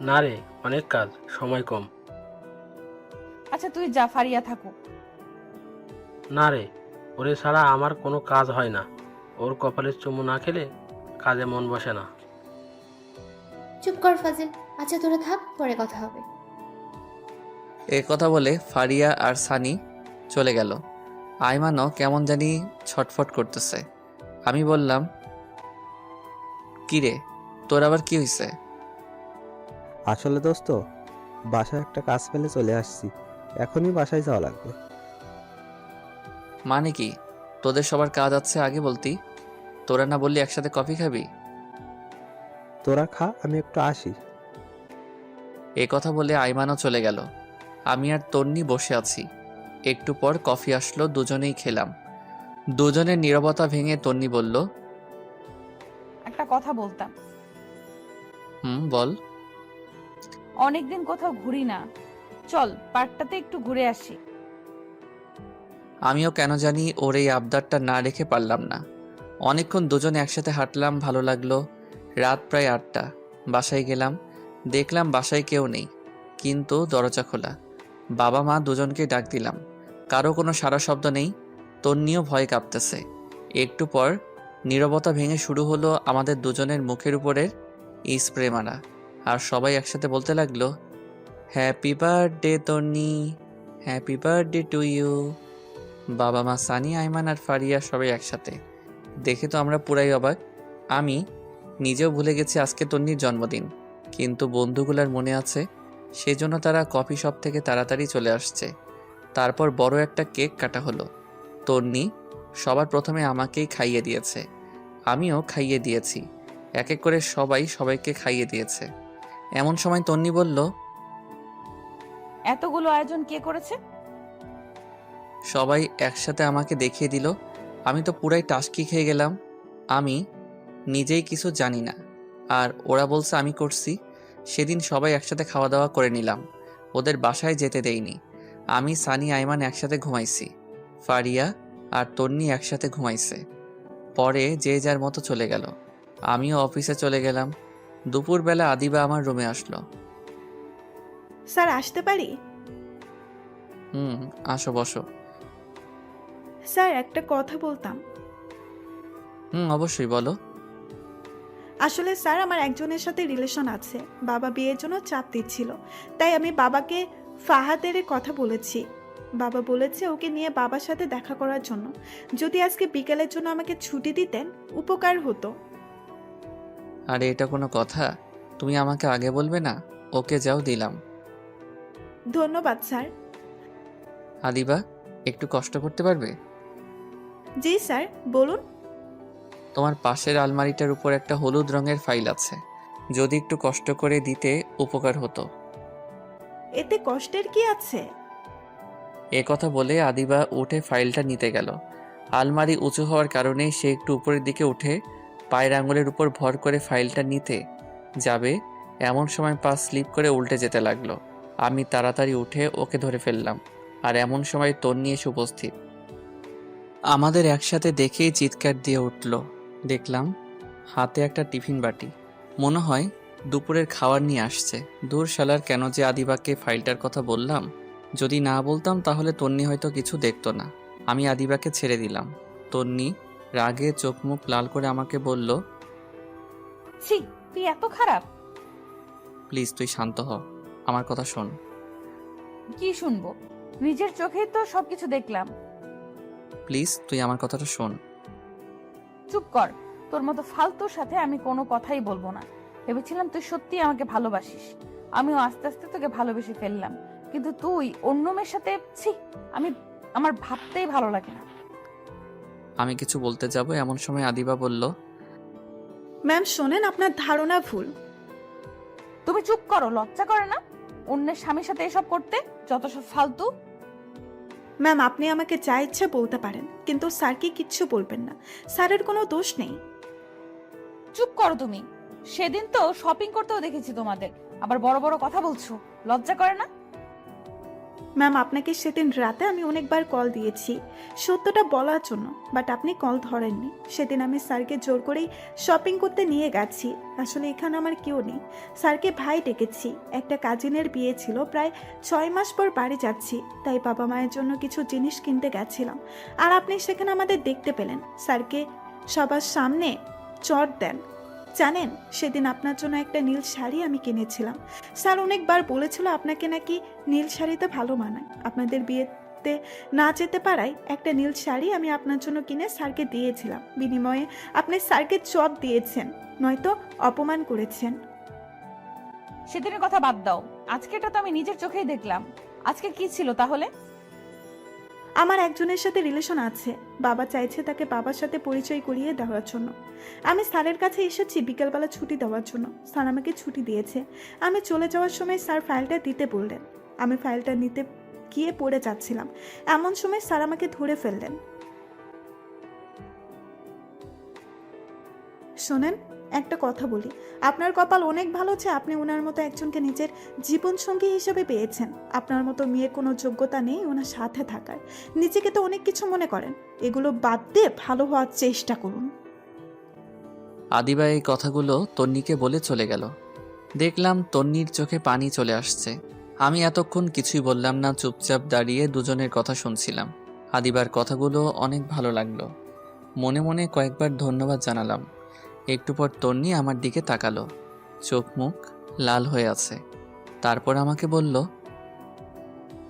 না রে, অনেক কাজ, সময় কম। আচ্ছা তুই যা, ফারিয়া থাকুক। না রে, ওরে ছাড়া আমার কোনো কাজ হয় না। ওর কপালের চুমু না খেলে কাজে মন বসে না। চুপ কর ফাজিল। আচ্ছা তোরা থাক, পরে কথা হবে। এ কথা বলে ফারিয়া আর সানি চলে গেল। আইমানও কেমন জানি ছটফট করতেছে। আমি বললাম, কিরে, তোর আবার কি হয়েছে? আসলে দোস্ত, বাসায় একটা কাজ ফেলে চলে আসছি, এখনই বাসায় যাওয়া লাগবে। মানে কি, তোদের সবার কাজ আছে আগে বলতি? তোরা না বললি একসাথে কফি খাবি? তোরা খা, আমি একটু আসি। এ কথা বলে আইমানও চলে গেল। আমি আর তন্নি বসে আছি। একটু পর কফি আসলো, দুজনেই খেলাম। দুজনের নীরবতা ভেঙে তন্নি বলল, একটা কথা বলতাম। বল। অনেকদিন কোথাও ঘুরি না, চল পার্কটাতে একটু ঘুরে আসি। আমিও কেন জানি ওর এই আবদারটা না রেখে পারলাম না। অনেকক্ষণ দুজনে একসাথে হাঁটলাম, ভালো লাগলো। রাত প্রায় 8টা। বাসায় গেলাম, দেখলাম বাসায় কেউ নেই, কিন্তু দরজা খোলা। বাবা মা দুজনকে ডাক দিলাম, কারো কোনো সাড়া শব্দ নেই। তন্নিও ভয় কাঁপতেছে। একটু পর নীরবতা ভেঙে শুরু হলো আমাদের দুজনের মুখের উপরের স্প্রে মারা। আর সবাই একসাথে বলতে লাগলো, happy birthday Tanni, happy birthday to you. বাবা মা, সানি, আইমান আর ফারিয়া সবাই একসাথে। দেখে তো আমরা পুরাই অবাক। আমি নিজেও ভুলে গেছি আজকে তন্নির জন্মদিন, কিন্তু বন্ধুগুলার মনে আছে, সেজন্য তারা কফি শপ থেকে তাড়াতাড়ি চলে আসছে। তারপর বড় একটা কেক কাটা হলো। তন্নি সবার প্রথমে আমাকেই খাইয়ে দিয়েছে, আমিও খাইয়ে দিয়েছি। এক এক করে সবাই সবাইকে খাইয়ে দিয়েছে। এমন সময় তন্নি বলল, এতগুলো আয়োজন কে করেছে? সবাই একসাথে আমাকে দেখিয়ে দিল। আমি তো পুরাই টাসকি খেয়ে গেলাম। আমি নিজেই কিছু জানি না, আর ওরা বলছে আমি করছি। সেদিন সবাই একসাথে খাওয়া দাওয়া করে নিলাম, ওদের বাসায় যেতে দেইনি। আমি, সানি, আইমান একসাথে ঘুমাইছি, ফারিয়া আর তন্নি একসাথে ঘুমাইছে। পরে যে যার মতো চলে গেল। আমিও অফিসে চলে গেলাম। দুপুরবেলা আদিবা আমার রুমে আসলো। স্যার আসতে পারি? আসো, বসো। স্যার একটা কথা বলতাম। অবশ্যই বলো। আসলে স্যার আমার একজনের সাথে রিলেশন আছে, বাবা বিয়ের জন্য চাপ দিচ্ছিল, তাই আমি বাবাকে ফাহাদের কথা বলেছি। বাবা বলেছে ওকে নিয়ে বাবার সাথে দেখা করার জন্য। যদি আজকে বিকেলের জন্য আমাকে ছুটি দিতেন উপকার হতো। আরে এটা কোনো কথা? তুমি আমাকে আগে বলবে না? ওকে যাও, দিলাম। ধন্যবাদ স্যার। আদিবা, একটু কষ্ট করতে পারবে? জি স্যার, বলুন। তোমার পাশের আলমারিটার উপর একটা হলুদ রঙের ফাইল আছে, যদি একটু কষ্ট করে দিতে উপকার হতো। এতে কষ্টের কি আছে? এ কথা বলে আদিবা উঠে ফাইলটা নিতে গেল। আলমারি উঁচু হওয়ার কারণে সে একটু উপরের দিকে উঠে পায়ের আঙুলের উপর ভর করে ফাইলটা নিতে যাবে, এমন সময় পা স্লিপ করে উল্টে যেতে লাগলো। আমি তাড়াতাড়ি উঠে ওকে ধরে ফেললাম, আর এমন সময় তন্নি এসে উপস্থিত। আমাদের একসাথে দেখেই চিৎকার দিয়ে উঠল। দেখলাম হাতে একটা টিফিন বাটি, মনে হয় দুপুরের খাবার নিয়ে আসছে। দূর শালার, কেন যে আদিবাকে ফাইলটার কথা বললাম। যদি না বলতাম তাহলে তন্নি হয়তো কিছু দেখতো না। আমি আদিবাকে ছেড়ে দিলাম। তন্নি রাগে চোখ মুখ লাল করে আমাকে বলল, ছি, তুই এত খারাপ। প্লিজ তুই শান্ত হ, আমার কথা শোন। কি শুনবো? নিজের চোখেই তো সবকিছু দেখলাম। প্লিজ তুই আমার কথাটা শোন। চুপ কর, তোর মতো ফালতুর সাথে আমি কোনো কথাই বলবো না। ভেবেছিলাম তুই সত্যি আমাকে ভালোবাসিস, আমিও আস্তে আস্তে তোকে ভালোবেসে ফেললাম, কিন্তু তুই অন্য মেয়ের সাথে, ছি, আমার ভাবতেই ভালো লাগে না। আমি কিছু বলতে যাব, এমন সময় আদিবা বলল, ম্যাম শোনেন, আপনার ধারণা ভুল। তুমি চুপ করো, লজ্জা করে না অন্যের স্বামীর সাথে এসব করতে? যত সব ফালতু। ম্যাম আপনি আমাকে যা ইচ্ছে বলতে পারেন, কিন্তু স্যারকে কিচ্ছু বলবেন না, স্যারের কোনো দোষ নেই। চুপ করো তুমি। সেদিন তো শপিং করতেও দেখেছি তোমাদের, আবার বড় বড় কথা বলছো, লজ্জা করে না? ম্যাম, আপনাকে সেদিন রাতে আমি অনেকবার কল দিয়েছি সত্যটা বলার জন্য, বাট আপনি কল ধরেননি। সেদিন আমি স্যারকে জোর করেই শপিং করতে নিয়ে গেছি। আসলে এখানে আমার কেউ নেই, স্যারকে ভাই ডেকেছি। একটা কাজিনের বিয়ে ছিল, প্রায় 6 মাস পর বাড়ি যাচ্ছি, তাই বাবা মায়ের জন্য কিছু জিনিস কিনতে গেছিলাম। আর আপনি সেখানে আমাদের দেখতে পেলেন, স্যারকে সবার সামনে চট দেন। জানেন, সেদিন আপনার জন্য একটা নীল শাড়ি আমি কিনেছিলাম। স্যার অনেকবার বলেছিল আপনাকে নাকি নীল শাড়িতে ভালো মানায়। আপনাদের বিয়েতে না যেতে পারায় একটা নীল শাড়ি আমি আপনার জন্য কিনে স্যারকে দিয়েছিলাম। বিনিময়ে আপনি স্যারকে চট দিয়েছেন, নয়তো অপমান করেছেন। সেদিনের কথা বাদ দাও, আজকেটা তো আমি নিজের চোখেই দেখলাম। আজকে কি ছিল তাহলে? আমার একজনের সাথে রিলেশন আছে, বাবা চাইছে তাকে বাবার সাথে পরিচয় করিয়ে দেওয়ার জন্য। আমি স্যারের কাছে এসেছি বিকেলবেলা ছুটি দেওয়ার জন্য। স্যার আমাকে ছুটি দিয়েছে। আমি চলে যাওয়ার সময় স্যার ফাইলটা দিতে বললেন। আমি ফাইলটা নিতে গিয়ে পড়ে যাচ্ছিলাম, এমন সময় স্যার আমাকে ধরে ফেললেন। শোনেন, একটা কথা বলি, আপনার কপাল অনেক ভালো যে আপনি ওনার মতো একজনকে নিজের জীবনসঙ্গী হিসেবে পেয়েছেন। আপনার মতো মেয়ে কোনো যোগ্যতা নেই ওনার সাথে থাকার। নিজেকে তো অনেক কিছু মনে করেন, এগুলো বাদ দিয়ে ভালো হওয়ার চেষ্টা করুন। আদিবা এই কথাগুলো তন্নিকে বলে চলে গেল। দেখলাম তন্নির চোখে পানি চলে আসছে। আমি এতক্ষণ কিছুই বললাম না, চুপচাপ দাঁড়িয়ে দুজনের কথা শুনছিলাম। আদিবার কথাগুলো অনেক ভালো লাগলো। মনে মনে কয়েকবার ধন্যবাদ জানালাম। একটু পর তন্নি আমার দিকে তাকালো, চোখ মুখ লাল হয়ে আছে। তারপর আমাকে বলল,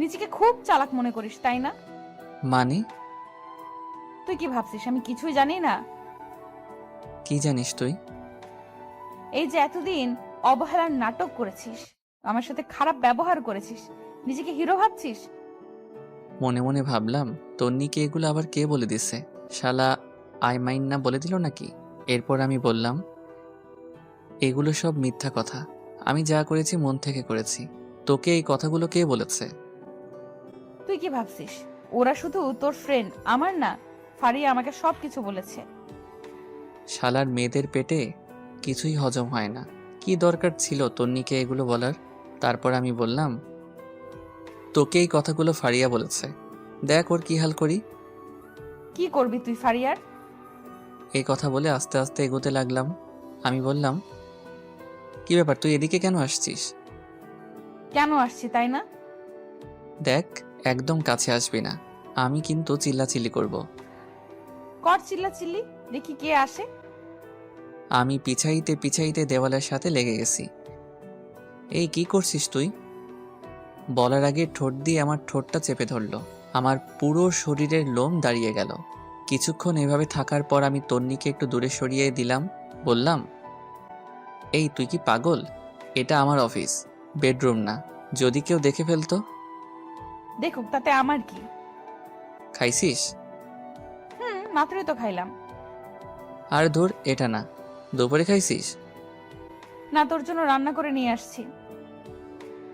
নিজেকে খুব চালাক মনে করিস তাই না? মানে? তুই কি ভাবছিস আমি কিছুই জানি না? কি জানিস তুই? এই যে এতদিন অবহেলার নাটক করেছিস, আমার সাথে খারাপ ব্যবহার করেছিস, নিজেকে হিরো ভাবছিস। মনে মনে ভাবলাম, তন্নিকে এগুলো আবার কে বলে দিছে? শালা আই মাইন না বলে দিল নাকি? এরপর আমি বললাম, এগুলো সব মিথ্যা কথা। আমি যা করেছি মন থেকে করেছি। তোকে এই কথাগুলো কে বলেছে? তুই কি ভাবছিস ওরা শুধু তোর ফ্রেন্ড? আমার না, ফারিয়া আমাকে সবকিছু বলেছে। শালার মেয়েদের পেটে কিছুই হজম হয় না। কি দরকার ছিল তন্নিকে এগুলো বলার? তারপর আমি বললাম, তোকে এই কথাগুলো ফারিয়া বলেছে, দেখ ওর কি হাল করি। কি করবি তুই ফারিয়ার? এই কথা বলে আস্তে আস্তে এগোতে লাগলাম। আমি বললাম, কি ব্যাপার, তুই এদিকে কেন আসছিস? কেন আসছি তাই না? দেখ, একদম কাছে আসবি না, আমি কিন্তু চিল্লাচিল্লি করব। কর চিল্লা চিল্লি, দেখি কে আসে। আমি পিছাইতে পিছাইতে দেওয়ালের সাথে লেগে গেছি। এই কি করছিস তুই? বলার আগে ঠোঁট দিয়ে আমার ঠোঁটটা চেপে ধরলো। আমার পুরো শরীরের লোম দাঁড়িয়ে গেল। কিছুক্ষণ এভাবে থাকার পর আমি তন্নিকে একটু দূরে সরিয়ে দিলাম। বললাম, এই তুই কি পাগল? এটা আমার অফিস, বেডরুম না। যদি কেউ দেখে ফেলতো? দেখুক, তাতে আমার কি? খাইছিস? মাত্রই তো খাইলাম। আর ধুর, এটা না। দুপুরে খাইছিস? না, তোর জন্য রান্না করে নিয়ে আসছি।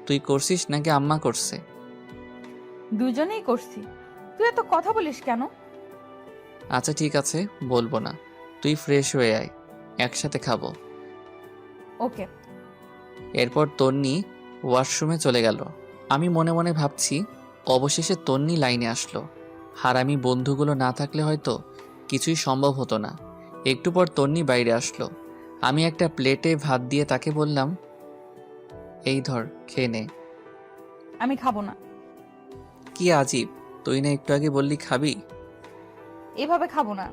তুই করছিস নাকি আম্মা করছে? দুজনেই করছি। তুই এত কথা বলিস কেন? আচ্ছা ঠিক আছে, বলবো না। তুই ফ্রেশ হয়ে আয়, একসাথে খাবো। ওকে। এরপর তন্নি ওয়াশরুমে চলে গেল। আমি মনে মনে ভাবছি, অবশেষে তন্নি লাইনে আসলো। হারামি বন্ধুগুলো না থাকলে হয়তো কিছুই সম্ভব হতো না। একটু পর তন্নি বাইরে আসলো। আমি একটা প্লেটে ভাত দিয়ে তাকে বললাম, এই ধর, খেয়ে নে। আমি খাবো না। কি আজীব, তুই না একটু আগে বললি খাবি? এভাবে খাবো না।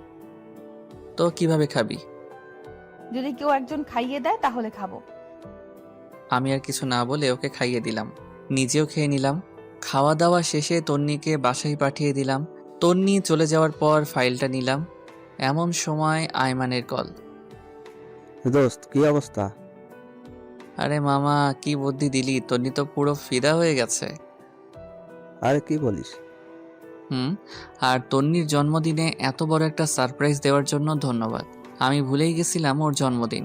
তো কিভাবে খাবি? যদি কেউ একজন খাইয়ে দেয় তাহলে খাবো। আমি আর কিছু না বলে ওকে খাইয়ে দিলাম, নিজেও খেয়ে নিলাম। খাওয়া দাওয়া শেষে তন্নিকে বাসায় পাঠিয়ে দিলাম। তন্নি চলে যাওয়ার পর ফাইলটা নিলাম। এমন সময় আয়মানের কল। দোস্ত, কি অবস্থা? আরে মামা, কি বুদ্ধি দিলি, তন্নি তো পুরো ফিদা হয়ে গেছে। আরে কি বলিস? আর তন্নির জন্মদিনে এত বড় একটা সারপ্রাইজ দেওয়ার জন্য ধন্যবাদ। আমি ভুলেই গেছিলাম ওর জন্মদিন।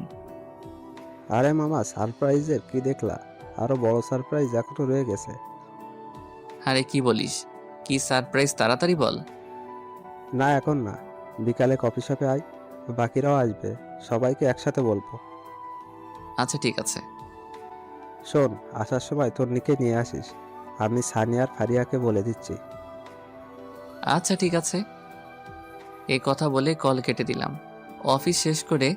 আরে মামা, সারপ্রাইজের কি দেখলা? আরো বড় সারপ্রাইজ এখনো রয়ে গেছে। আরে কি বলিস, কি সারপ্রাইজ, তাড়াতাড়ি বল। না, এখন না, বিকালে কফি শপে আয়, বাকিরাও আসবে, সবাইকে একসাথে বলবো। আচ্ছা ঠিক আছে। শোন, আসার সময় তন্নিকে নিয়ে আসিস। আমি সানি আর ফারিয়াকে বলে দিচ্ছি। আচ্ছা ঠিক আছে। এই কথা বলে কল কেটে দিলাম। অফিস শেষ করে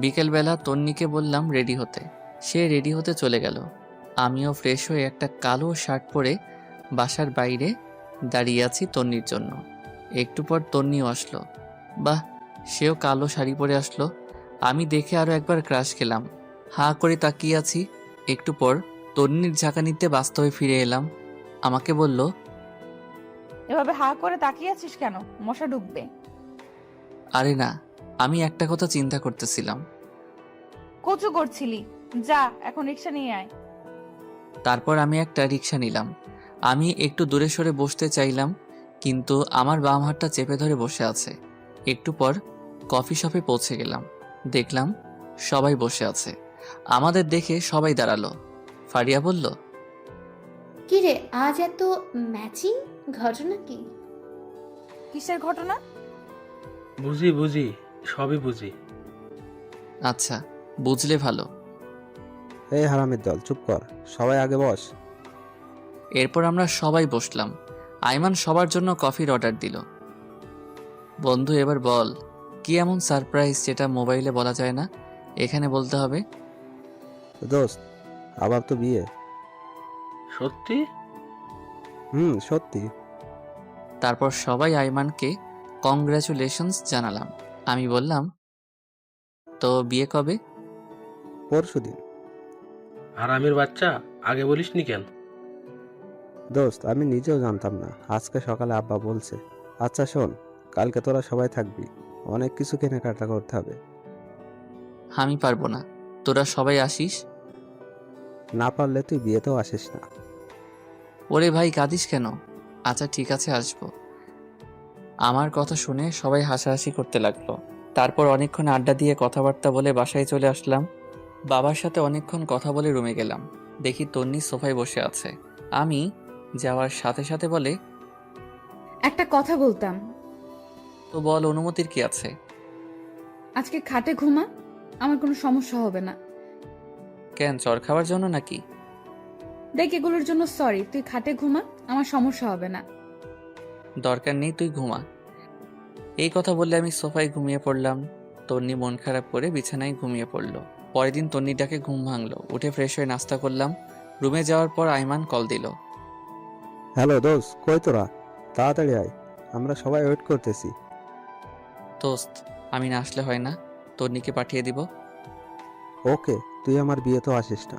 বিকেলবেলা তন্নিকে বললাম রেডি হতে। সে রেডি হতে চলে গেল। আমিও ফ্রেশ হয়ে একটা কালো শার্ট পরে বাসার বাইরে দাঁড়িয়ে আছি তন্নির জন্য। একটু পর তন্নিও আসলো। বাহ, সেও কালো শাড়ি পরে আসলো। আমি দেখে আরও একবার ক্রাশ খেলাম। হাঁ করে তাকিয়ে আছি। একটু পর তন্নির ঝাঁকানিতে বাস্তবে ফিরে এলাম। আমাকে বলল, এভাবে হা করে তাকিয়ে আছিস কেন? মশা ঢুকবে। আরে না, আমি একটা কথা চিন্তা করতেছিলাম। কচু করছিলি? যা এখন রিক্সা নিয়ে আয়। তারপর আমি একটা রিক্সা নিলাম। আমি একটু দূরে সরে বসতে চাইলাম, কিন্তু আমার বাম হাতটা চেপে ধরে বসে আছে। একটু পর কফি শপে পৌঁছে গেলাম। দেখলাম সবাই বসে আছে। আমাদের দেখে সবাই দাঁড়ালো। ফারিয়া বলল, কি রে, আজ এত ম্যাচিং, ঘটনা কি? কিসের ঘটনা? বুঝি সবই বুঝি। আচ্ছা, বুঝলে ভালো। এই হারামির দল, চুপ কর, সবাই আগে বস। এরপর আমরা সবাই বসলাম। আইমান সবার জন্য কফির অর্ডার দিল। বন্ধু, এবার বল, কি এমন সারপ্রাইজ যেটা মোবাইলে বলা যায় না, এখানে বলতে হবে? দোস্ত, আবার তো বিয়ে। সত্যি? সত্যি। তারপর সবাই আইমানকে কংগ্রাচুলেশনস জানালাম। আমি বললাম, তো বিয়ে কবে? পরশুদিন। আর আমির বাচ্চা, আগে বলিসনি কেন? দোস্ত, আমি নিজেও জানতাম না, আজকে সকালে আব্বা বলছে। আচ্ছা শোন, কালকে তোরা সবাই থাকবি, অনেক কিছু কেনাকাটা করতে হবে। আমি পারবো না, তোরা সবাই আসিস। না পারলে তুই বিয়েতেও আসিস না। ওরে ভাই, কাঁদিস কেন? আচ্ছা ঠিক আছে, আসবো। আমার কথা শুনে সবাই হাসাহাসি করতে লাগলো। তারপর অনেকক্ষণ আড্ডা দিয়ে কথাবার্তা বলে বাসায় চলে আসলাম। বাবার সাথে অনেকক্ষণ কথা বলে রুমে গেলাম। দেখি তন্নি সোফায় বসে আছে। আমি যাওয়ার সাথে সাথে বলে, একটা কথা বলতাম। তো বল, অনুমতির কি আছে? আজকে খাটে ঘুমা, আমার কোনো সমস্যা হবে না। কেন, চর খাওয়ার জন্য নাকি? দেখ, এগুলোর জন্য সরি, তুই খাটে ঘুমা, আমার সমস্যা হবে না। দরকার নেই, তুই ঘুমা। এই কথা বললে আমি সোফায় ঘুমিয়ে পড়লাম। তন্নি মন খারাপ করে বিছানায় ঘুমিয়ে পড়লো। পরের দিন তন্নির ডাকে ঘুম ভাঙলো। উঠে ফ্রেশ হয়ে নাস্তা করলাম। রুমে যাওয়ার পর আইমান কল দিল। হ্যালো দোস্ত, কই তোরা? তাড়াতাড়ি আয়, আমরা সবাই ওয়েট করতেছি। দোস্ত, আমি না আসলে হয় না, তন্নিকে পাঠিয়ে দিব। ওকে, তুই আমার বিয়েতেও আসিস না।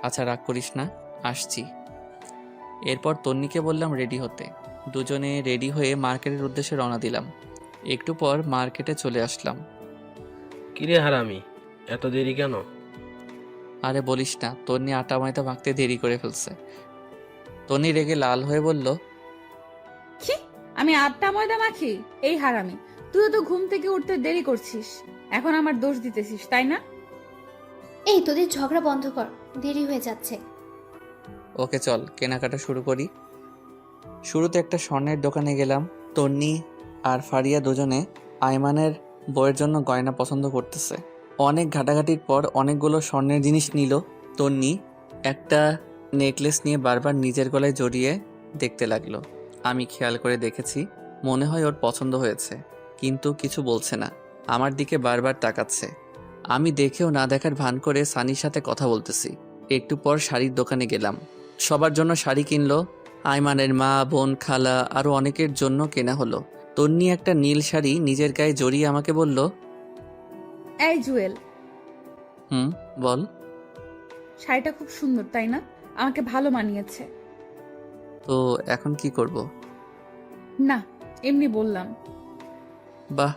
আচ্ছা রাগ করিস না, আসছি। এরপর তন্নিকে বললাম রেডি হতে। দুজনে রেডি হয়ে মার্কেটের উদ্দেশ্যে রওনা দিলাম। একটু পর মার্কেটে চলে আসলাম। কিরে হারামি, এত দেরি কেন? আরে বলিস না, তন্নি আটা ময়দা মাখতে দেরি করে ফেলছে। তন্নি রেগে লাল হয়ে বলল, কি? আমি আটটা ময়দা মাখি? এই হারামি, তুইও তো ঘুম থেকে উঠতে দেরি করছিস, এখন আমার দোষ দিতেছিস, তাই না? এই তোদের ঝগড়া বন্ধ কর, দেরি হয়ে যাচ্ছে। ওকে চল কেনাকাটা শুরু করি। শুরুতে একটা স্বর্ণের দোকানে গেলাম। তন্নি আর ফারিয়া দুজনে আইমানের বইয়ের জন্য গয়না পছন্দ করতেছে। অনেক ঘাটাঘাটির পর অনেকগুলো স্বর্ণের জিনিস নিল। তন্নি একটা নেকলেস নিয়ে বারবার নিজের গলায় জড়িয়ে দেখতে লাগলো। আমি খেয়াল করে দেখেছি, মনে হয় ওর পছন্দ হয়েছে, কিন্তু কিছু বলছে না। আমার দিকে বারবার তাকাচ্ছে। আমি দেখেও না দেখার ভান করে সানির সাথে কথা বলতেছি। একটু পর শাড়ির দোকানে গেলাম। সবার জন্য শাড়ি কিনলো। আইমানের মা, বোন, খালা আরও অনেকের জন্য কেনা হলো। তন্নি একটা নীল শাড়ি নিজের গায়ে জড়িয়ে আমাকে বলল, এই জুয়েল, বল। শাড়িটা খুব সুন্দর, তাই না? আমাকে ভালো মানিয়েছে। তো এখন কি করব? না, এমনি বললাম। বাহ,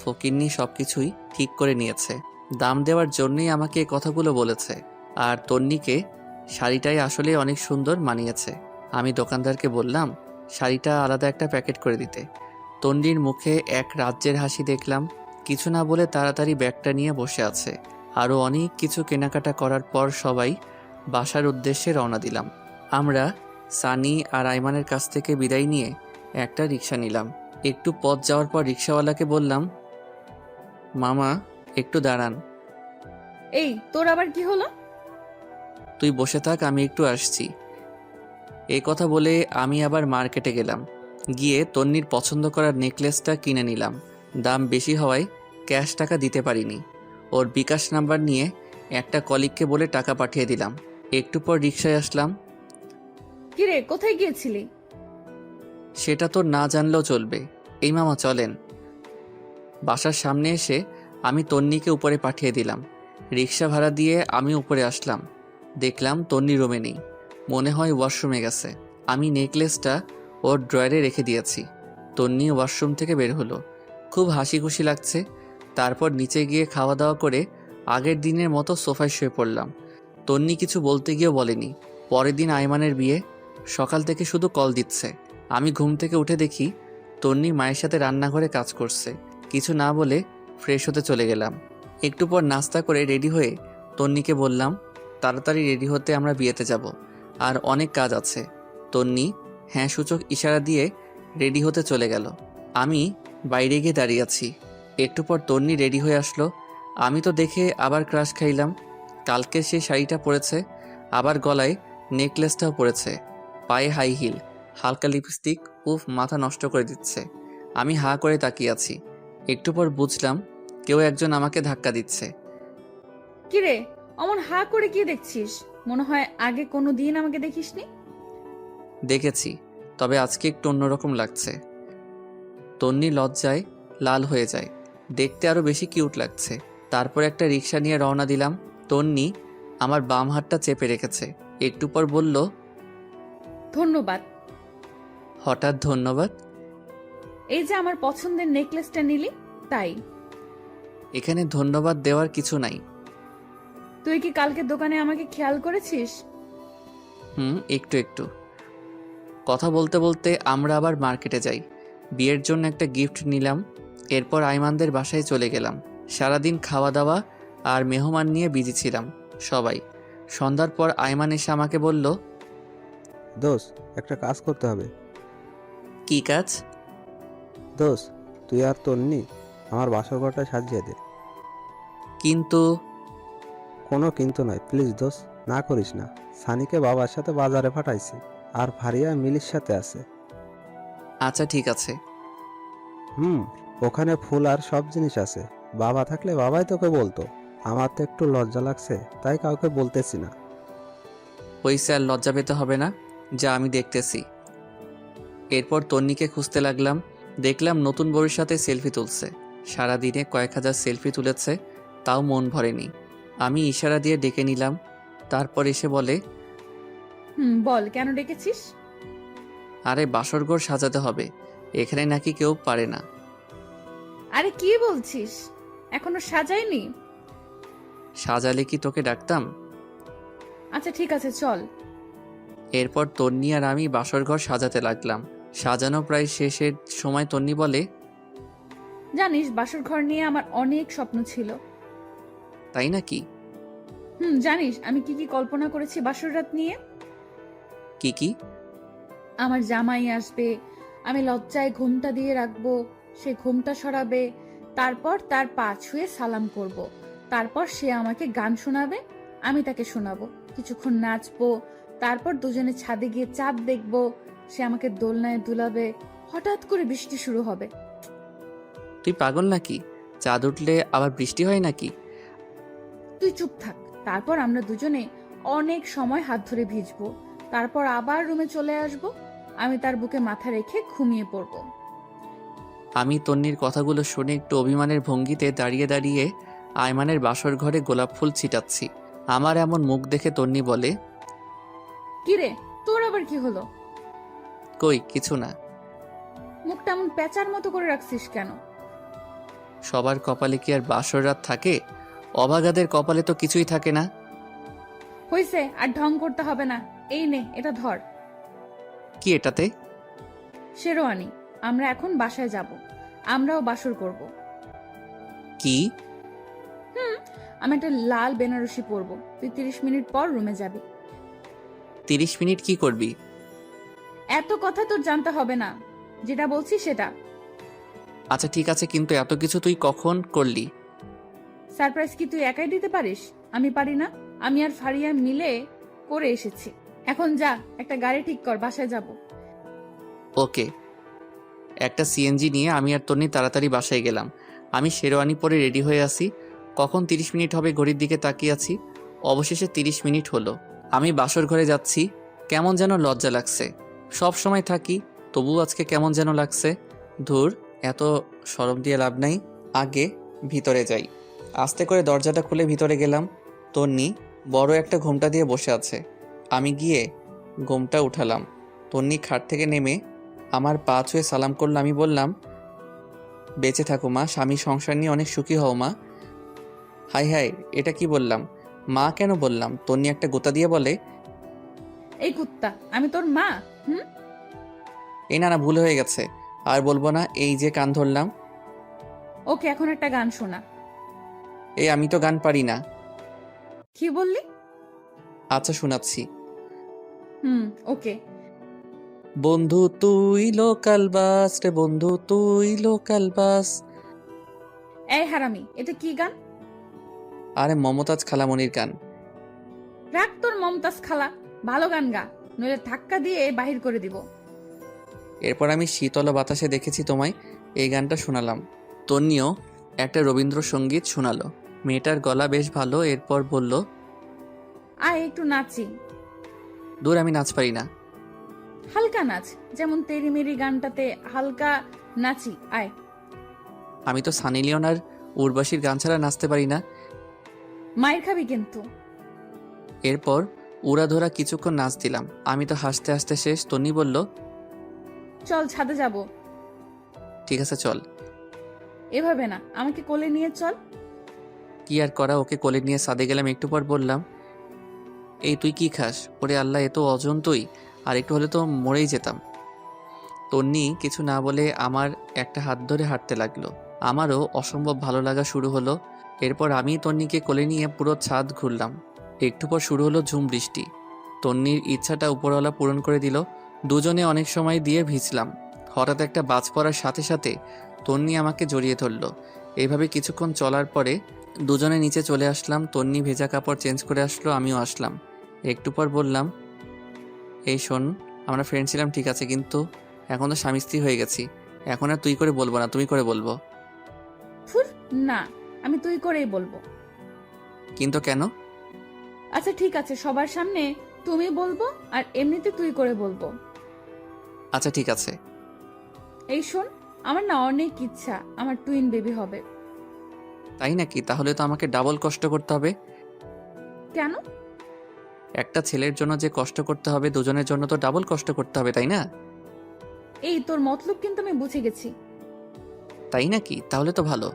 ফকিন্নি সবকিছুই ঠিক করে নিয়েছে। দাম দেওয়ার জন্যই আমাকে এই কথাগুলো বলেছে। আর তন্নিকে শাড়িটাই আসলে অনেক সুন্দর মানিয়েছে। আমি দোকানদারকে বললাম শাড়িটা আলাদা একটা প্যাকেট করে দিতে। তন্নির মুখে এক রাজ্যের হাসি দেখলাম। কিছু না বলে তাড়াতাড়ি ব্যাগটা নিয়ে বসে আছে। আরও অনেক কিছু কেনাকাটা করার পর সবাই বাসার উদ্দেশ্যে রওনা দিলাম। আমরা সানি আর আইমানের কাছ থেকে বিদায় নিয়ে একটা রিক্সা নিলাম। একটু পথ যাওয়ার পর রিক্সাওয়ালাকে বললাম, মামা একটু দাঁড়ান। এই তোর আবার কি হলো? তুই বসে থাক, আমি একটু আসছি। এই কথা বলে আমি আবার মার্কেটে গেলাম। গিয়ে তন্নির পছন্দ করা নেকলেসটা কিনে নিলাম। দাম বেশি হওয়ায় ক্যাশ টাকা দিতে পারিনি। ওর বিকাশ নাম্বার নিয়ে একটা কলিগকে বলে টাকা পাঠিয়ে দিলাম। একটু পর রিকশায় আসলাম। কিরে, কোথায় গিয়েছিলি? সেটা তো না জানলেও চলবে। এই মামা চলেন। বাসার সামনে এসে আমি তন্নিকে উপরে পাঠিয়ে দিলাম। রিকশা ভাড়া দিয়ে আমি উপরে আসলাম। দেখলাম তন্নি রুমে নেই, মনে হয় ওয়াশরুমে গেছে। আমি নেকলেসটা ওর ড্রয়ারে রেখে দিয়েছি। তন্নি ওয়াশরুম থেকে বের হলো, খুব হাসি খুশি লাগছে। তারপর নিচে গিয়ে খাওয়া দাওয়া করে আগের দিনের মতো সোফায় শুয়ে পড়লাম। তন্নি কিছু বলতে গিয়েও বলেনি। পরের দিন আইমানের বিয়ে, সকাল থেকে শুধু কল দিচ্ছে। আমি ঘুম থেকে উঠে দেখি তন্নি মায়ের সাথে রান্নাঘরে কাজ করছে। কিছু না বলে ফ্রেশ হতে চলে গেলাম। একটু পর নাস্তা করে রেডি হয়ে তন্নিকে বললাম, তাড়াতাড়ি রেডি হতে, আমরা বিয়েতে যাব, আর অনেক কাজ আছে। তন্নি হ্যাঁ সূচক ইশারা দিয়ে রেডি হতে চলে গেল। আমি বাইরে গিয়ে দাঁড়িয়ে আছি। একটু পর তন্নি রেডি হয়ে আসলো। আমি তো দেখে আবার ক্রাশ খাইলাম। কালকের সেই শাড়িটা পরেছে, আবার গলায় নেকলেসটাও পরেছে, পায়ে হাই হিল, হালকা লিপস্টিক, উফ, মাথা নষ্ট করে দিচ্ছে। আমি হাঁ করে তাকিয়ে আছি। একটু পর বুঝলাম কেউ একজন আমাকে ধাক্কা দিচ্ছে। কিরে, অমন হা করে কি দেখছিস? মনে হয় আগে কোনো দিন আমাকে দেখিসনি। দেখেছি, তবে আজকে একটু অন্যরকম লাগছে। তন্নি লজ্জায় লাল হয়ে যায়, দেখতে আরো বেশি কিউট লাগছে। তারপর একটা রিক্সা নিয়ে রওনা দিলাম। তন্নি আমার বাম হাতটা চেপে রেখেছে। একটু পর বলল, ধন্যবাদ। হঠাৎ ধন্যবাদ? এই যে আমার পছন্দের নেকলেসটা নিলি, তাই। এখানে ধন্যবাদ দেওয়ার কিছু নাই। তুই কি কালকে দোকানে আমাকে খেয়াল করেছিস? একটু একটু। কথা বলতে বলতে আমরা আবার মার্কেটে যাই। বিয়ের জন্য একটা গিফট নিলাম। এরপর আইমানদের বাসায় চলে গেলাম। সারাদিন খাওয়া দাওয়া আর মেহমান নিয়ে বিজি ছিলাম সবাই। সন্ধ্যার পর আইমান এসে আমাকে বলল, দোষ, একটা কাজ করতে হবে। কি কাজ? দোষ, তুই আর তন্নি আমার বাসর ঘরটা সাজিয়ে দে। কিন্তু কোনো কিন্তু নয়, প্লিজ দোষ, না করিস না। সানিকে বাবার সাথে বাজারে পাঠাইছি, আর ফারিয়া মিলির সাথে আছে। আচ্ছা ঠিক আছে। ওখানে ফুল আর সব জিনিস আছে। বাবা থাকলে বাবাই তোকে বলতো। আমার তো একটু লজ্জা লাগছে, তাই কাউকে বলতেছি না। হইছে, আর লজ্জা পেতে হবে না, যা আমি দেখতেছি। এরপর তন্নিকে খুঁজতে লাগলাম। দেখলাম নতুন বউয়ের সাথে সেলফি তুলছে। সারাদিনে কয়েক হাজার সেলফি তুলেছে, তাও মন ভরেনি। আমি ইশারা দিয়ে ডেকে নিলাম। তারপর এসে বলে, বল, কেন ডেকেছিস? আরে বাসরঘর সাজাতে হবে, এখানে নাকি কেউ পারে না। আরে কি বলছিস, এখনো সাজাইনি? সাজালে কি তোকে ডাকতাম? আচ্ছা ঠিক আছে, চল। এরপর তন্নি আর আমি বাসরঘর সাজাতে লাগলাম। সাজানো প্রায় শেষের সময় তন্নি বলে, জানিস, বাসর ঘর নিয়ে আমার অনেক স্বপ্ন ছিল। তাই নাকি? জানিস আমি কি কি কল্পনা করেছি বাসর রাত নিয়ে? কি কি? আমার জামাই আসবে, আমি লজ্জায় ঘুমটা দিয়ে রাখবো, সে ঘুমটা সরাবে, তারপর তার পা ছুঁয়ে সালাম করব। তারপর সে আমাকে গান শোনাবে, আমি তাকে শোনাবো, কিছুক্ষণ নাচবো, তারপর দুজনে ছাদে গিয়ে চাঁদ দেখবো, সে আমাকে দোলনায় দুলাবে, হঠাৎ করে বৃষ্টি শুরু হবে। তুই পাগল নাকি? চাঁদ উঠলে আবার বৃষ্টি হয় নাকি? তুই চুপ থাক। তারপর আমরা দুজনে অনেক সময় হাত ধরে ভিজবো, তারপর আবার রুমে চলে আসব, আমি তার বুকে মাথা রেখে ঘুমিয়ে পড়ব। আমি তন্নির কথাগুলো শুনে একটু অভিমানের ভঙ্গিতে দাঁড়িয়ে দাঁড়িয়ে আয়মানের বাসর ঘরে গোলাপ ফুল ছিটাচ্ছি। আমার এমন মুখ দেখে তন্নি বলে, কিরে, তোর আবার কি হলো? কই কিছু না। মুখটা এমন পেঁচার মতো করে রাখছিস কেন? সবার কপালে কি আর বাসর রাত থাকে? অভাগাদের কপালে তো কিছুই থাকে না। হইছে, আর ঢং করতে হবে না। এই নে, এটা ধর। কি এটাতে? শেরওয়ানি। আমরা এখন বাসায় যাব, আমরাও বাসর করব। কি? আমি একটা লাল বেনারসি পরবো, তুই 30 মিনিট পর রুমে যাবি। 30 মিনিট কি করবি? এত কথা তোর জানতে হবে না, যেটা বলছি সেটা। আচ্ছা ঠিক আছে, কিন্তু এত কিছু তুই কখন করলি? সারপ্রাইজ কি তুই একাই দিতে পারিস? আমি পারি না? আমি আর ফারিয়া মিলে করে এসেছি। এখন যা, একটা গাড়ি ঠিক কর, বাসায় যাব। ওকে। একটা সিএনজি নিয়ে আমি আর তন্নি তাড়াতাড়ি বাসায় গেলাম। আমি শেরওয়ানি পরে রেডি হয়ে আছি। কখন 30 মিনিট হবে ঘড়ির দিকে তাকিয়ে আছি। অবশেষে 30 মিনিট হলো। আমি বাসর ঘরে যাচ্ছি। কেমন যেন লজ্জা লাগছে। সব সময় থাকি, তবুও আজকে কেমন যেন লাগছে। ধুর, এত শরম দিয়ে লাভ নাই। আগে ভিতরে যাই। আস্তে করে দরজাটা খুলে ভিতরে গেলাম। তন্নি বড় একটা ঘোমটা দিয়ে বসে আছে। আমি গিয়ে ঘোমটা উঠালাম। তন্নি খাট থেকে নেমে আমার পা ছুঁয়ে সালাম করলো। আমি বললাম, বেঁচে থাকো মা, স্বামী সংসার নিয়ে অনেক সুখী হও মা। হাই হাই, এটা কি বললাম? মা কেন বললাম? তন্নি একটা গোতা দিয়ে বলে, এই কুত্তা, আমি তোর মা? এই না না, ভুল হয়ে গেছে, আর বলবো না। এই যে কান ধরলাম। ওকে, এখন একটা গান শোনা। এই আমি তো গান পারি না। কি বললি? আচ্ছা শোনাচ্ছি। ওকে। বন্ধু তুই লোকাল বাস রে, বন্ধু তুই লোকাল বাস। এই হারামি, এটা কি গান? আরে মমতাজ খালামণির গান। রাখ তোর মমতাজ খালা, ভালো গান গা, নইলে ধাক্কা দিয়ে বাহির করে দিব। এরপর আমি শীতল বাতাসে দেখেছি তোমায় এই গানটা শোনালাম। তন্নিও একটা রবীন্দ্রসঙ্গীত শোনালো। মেয়েটার গলা বেশ ভালো। এরপর বলল, আয় একটু নাচি। দূর, আমি নাচ পারি না। হালকা নাচ, যেমন তেরি মেরি গানটাতে হালকা নাচি, আয়। আমি তো সানি লিওন আর উর্বশীর গান ছাড়া নাচতে পারি না। মায়ের খাবি কিন্তু। এরপর উড়াধরা কিছুক্ষণ নাচ দিলাম। আমি তো হাসতে হাসতে শেষ। তন্নি বলল, চল ছাদে যাব। ঠিক আছে চল। এভাবে না, আমাকে কোলে নিয়ে চল। কি আর করা, ওকে কোলে নিয়ে ছাদে গেলাম। একটু পর বললাম, এই তুই কি খাস? ওরে আল্লাহ, এ তো অজন্তই, আর একটু হলে তো মরেই যেতাম। তন্নি কিছু না বলে আমার একটা হাত ধরে হাঁটতে লাগলো। আমারও অসম্ভব ভালো লাগা শুরু হলো। এরপর আমি তন্নিকে কোলে নিয়ে পুরো ছাদ ঘুরলাম। একটু পর শুরু হলো ঝুম বৃষ্টি। তন্নির ইচ্ছাটা উপরওয়ালা পূরণ করে দিল। দুজনে অনেক সময় দিয়ে ভিজলাম। হঠাৎ একটা বাজ পড়ার সাথে সাথে তন্নি আমাকে জড়িয়ে ধরল। এইভাবে কিছুক্ষণ চলার পরে দুজনে নিচে চলে আসলাম। তন্নি ভেজা কাপড় চেঞ্জ করে আসলো, আমিও আসলাম। একটু পর বললাম, এই শোন, আমরা ফ্রেন্ড ছিলাম ঠিক আছে, কিন্তু এখন তো স্বামী স্ত্রী হয়ে গেছি। এখন আর তুই করে বলবো না, তুমি করে বলবো। না, আমি তুই করেই বলবো। কিন্তু কেন? আচ্ছা ঠিক আছে, সবার সামনে তুমি বলবো, আর এমনিতে তুই করে বলবো। আচ্ছা ঠিক আছে। এই শোন, আমার না অনেক ইচ্ছা আমার টুইন বেবি হবে। তাই নাকি? তাহলে তো আমাকে ডাবল কষ্ট করতে হবে। কেন? একটা ছেলের জন্য যে কষ্ট করতে হবে, দুজনের জন্য তো ডাবল কষ্ট করতে হবে, তাই না? এই তোর মতলব কিন্তু আমি বুঝে গেছি। তাই নাকি? তাহলে তো ভালো।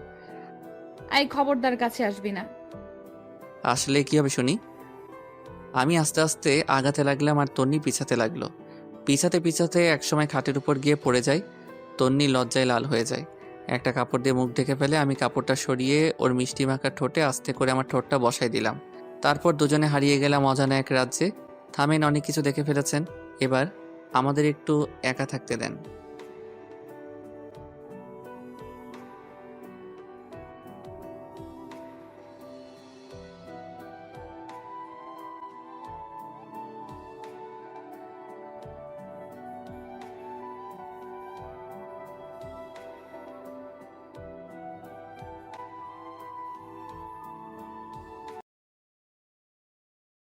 এই খবরদার কাছে আসবি না। আসলে কি হবে শুনি। আমি আস্তে আস্তে আগাতে লাগলাম আর তন্নি পিছাতে লাগলো। পিছাতে পিছাতে একসময় খাটের উপর গিয়ে পড়ে যায়। তন্নি লজ্জায় লাল হয়ে যায়। একটা কাপড় দিয়ে মুখ ঢেকে ফেলে। আমি কাপড়টা সরিয়ে ওর মিষ্টি মাখা ঠোঁটে আস্তে করে আমার ঠোঁটটা বসাই দিলাম। তারপর দুজনে হারিয়ে গেলাম অজানা এক রাজ্যে। থামেন, অনেক কিছু দেখে ফেলেছেন, এবার আমাদের একটু একা থাকতে দেন।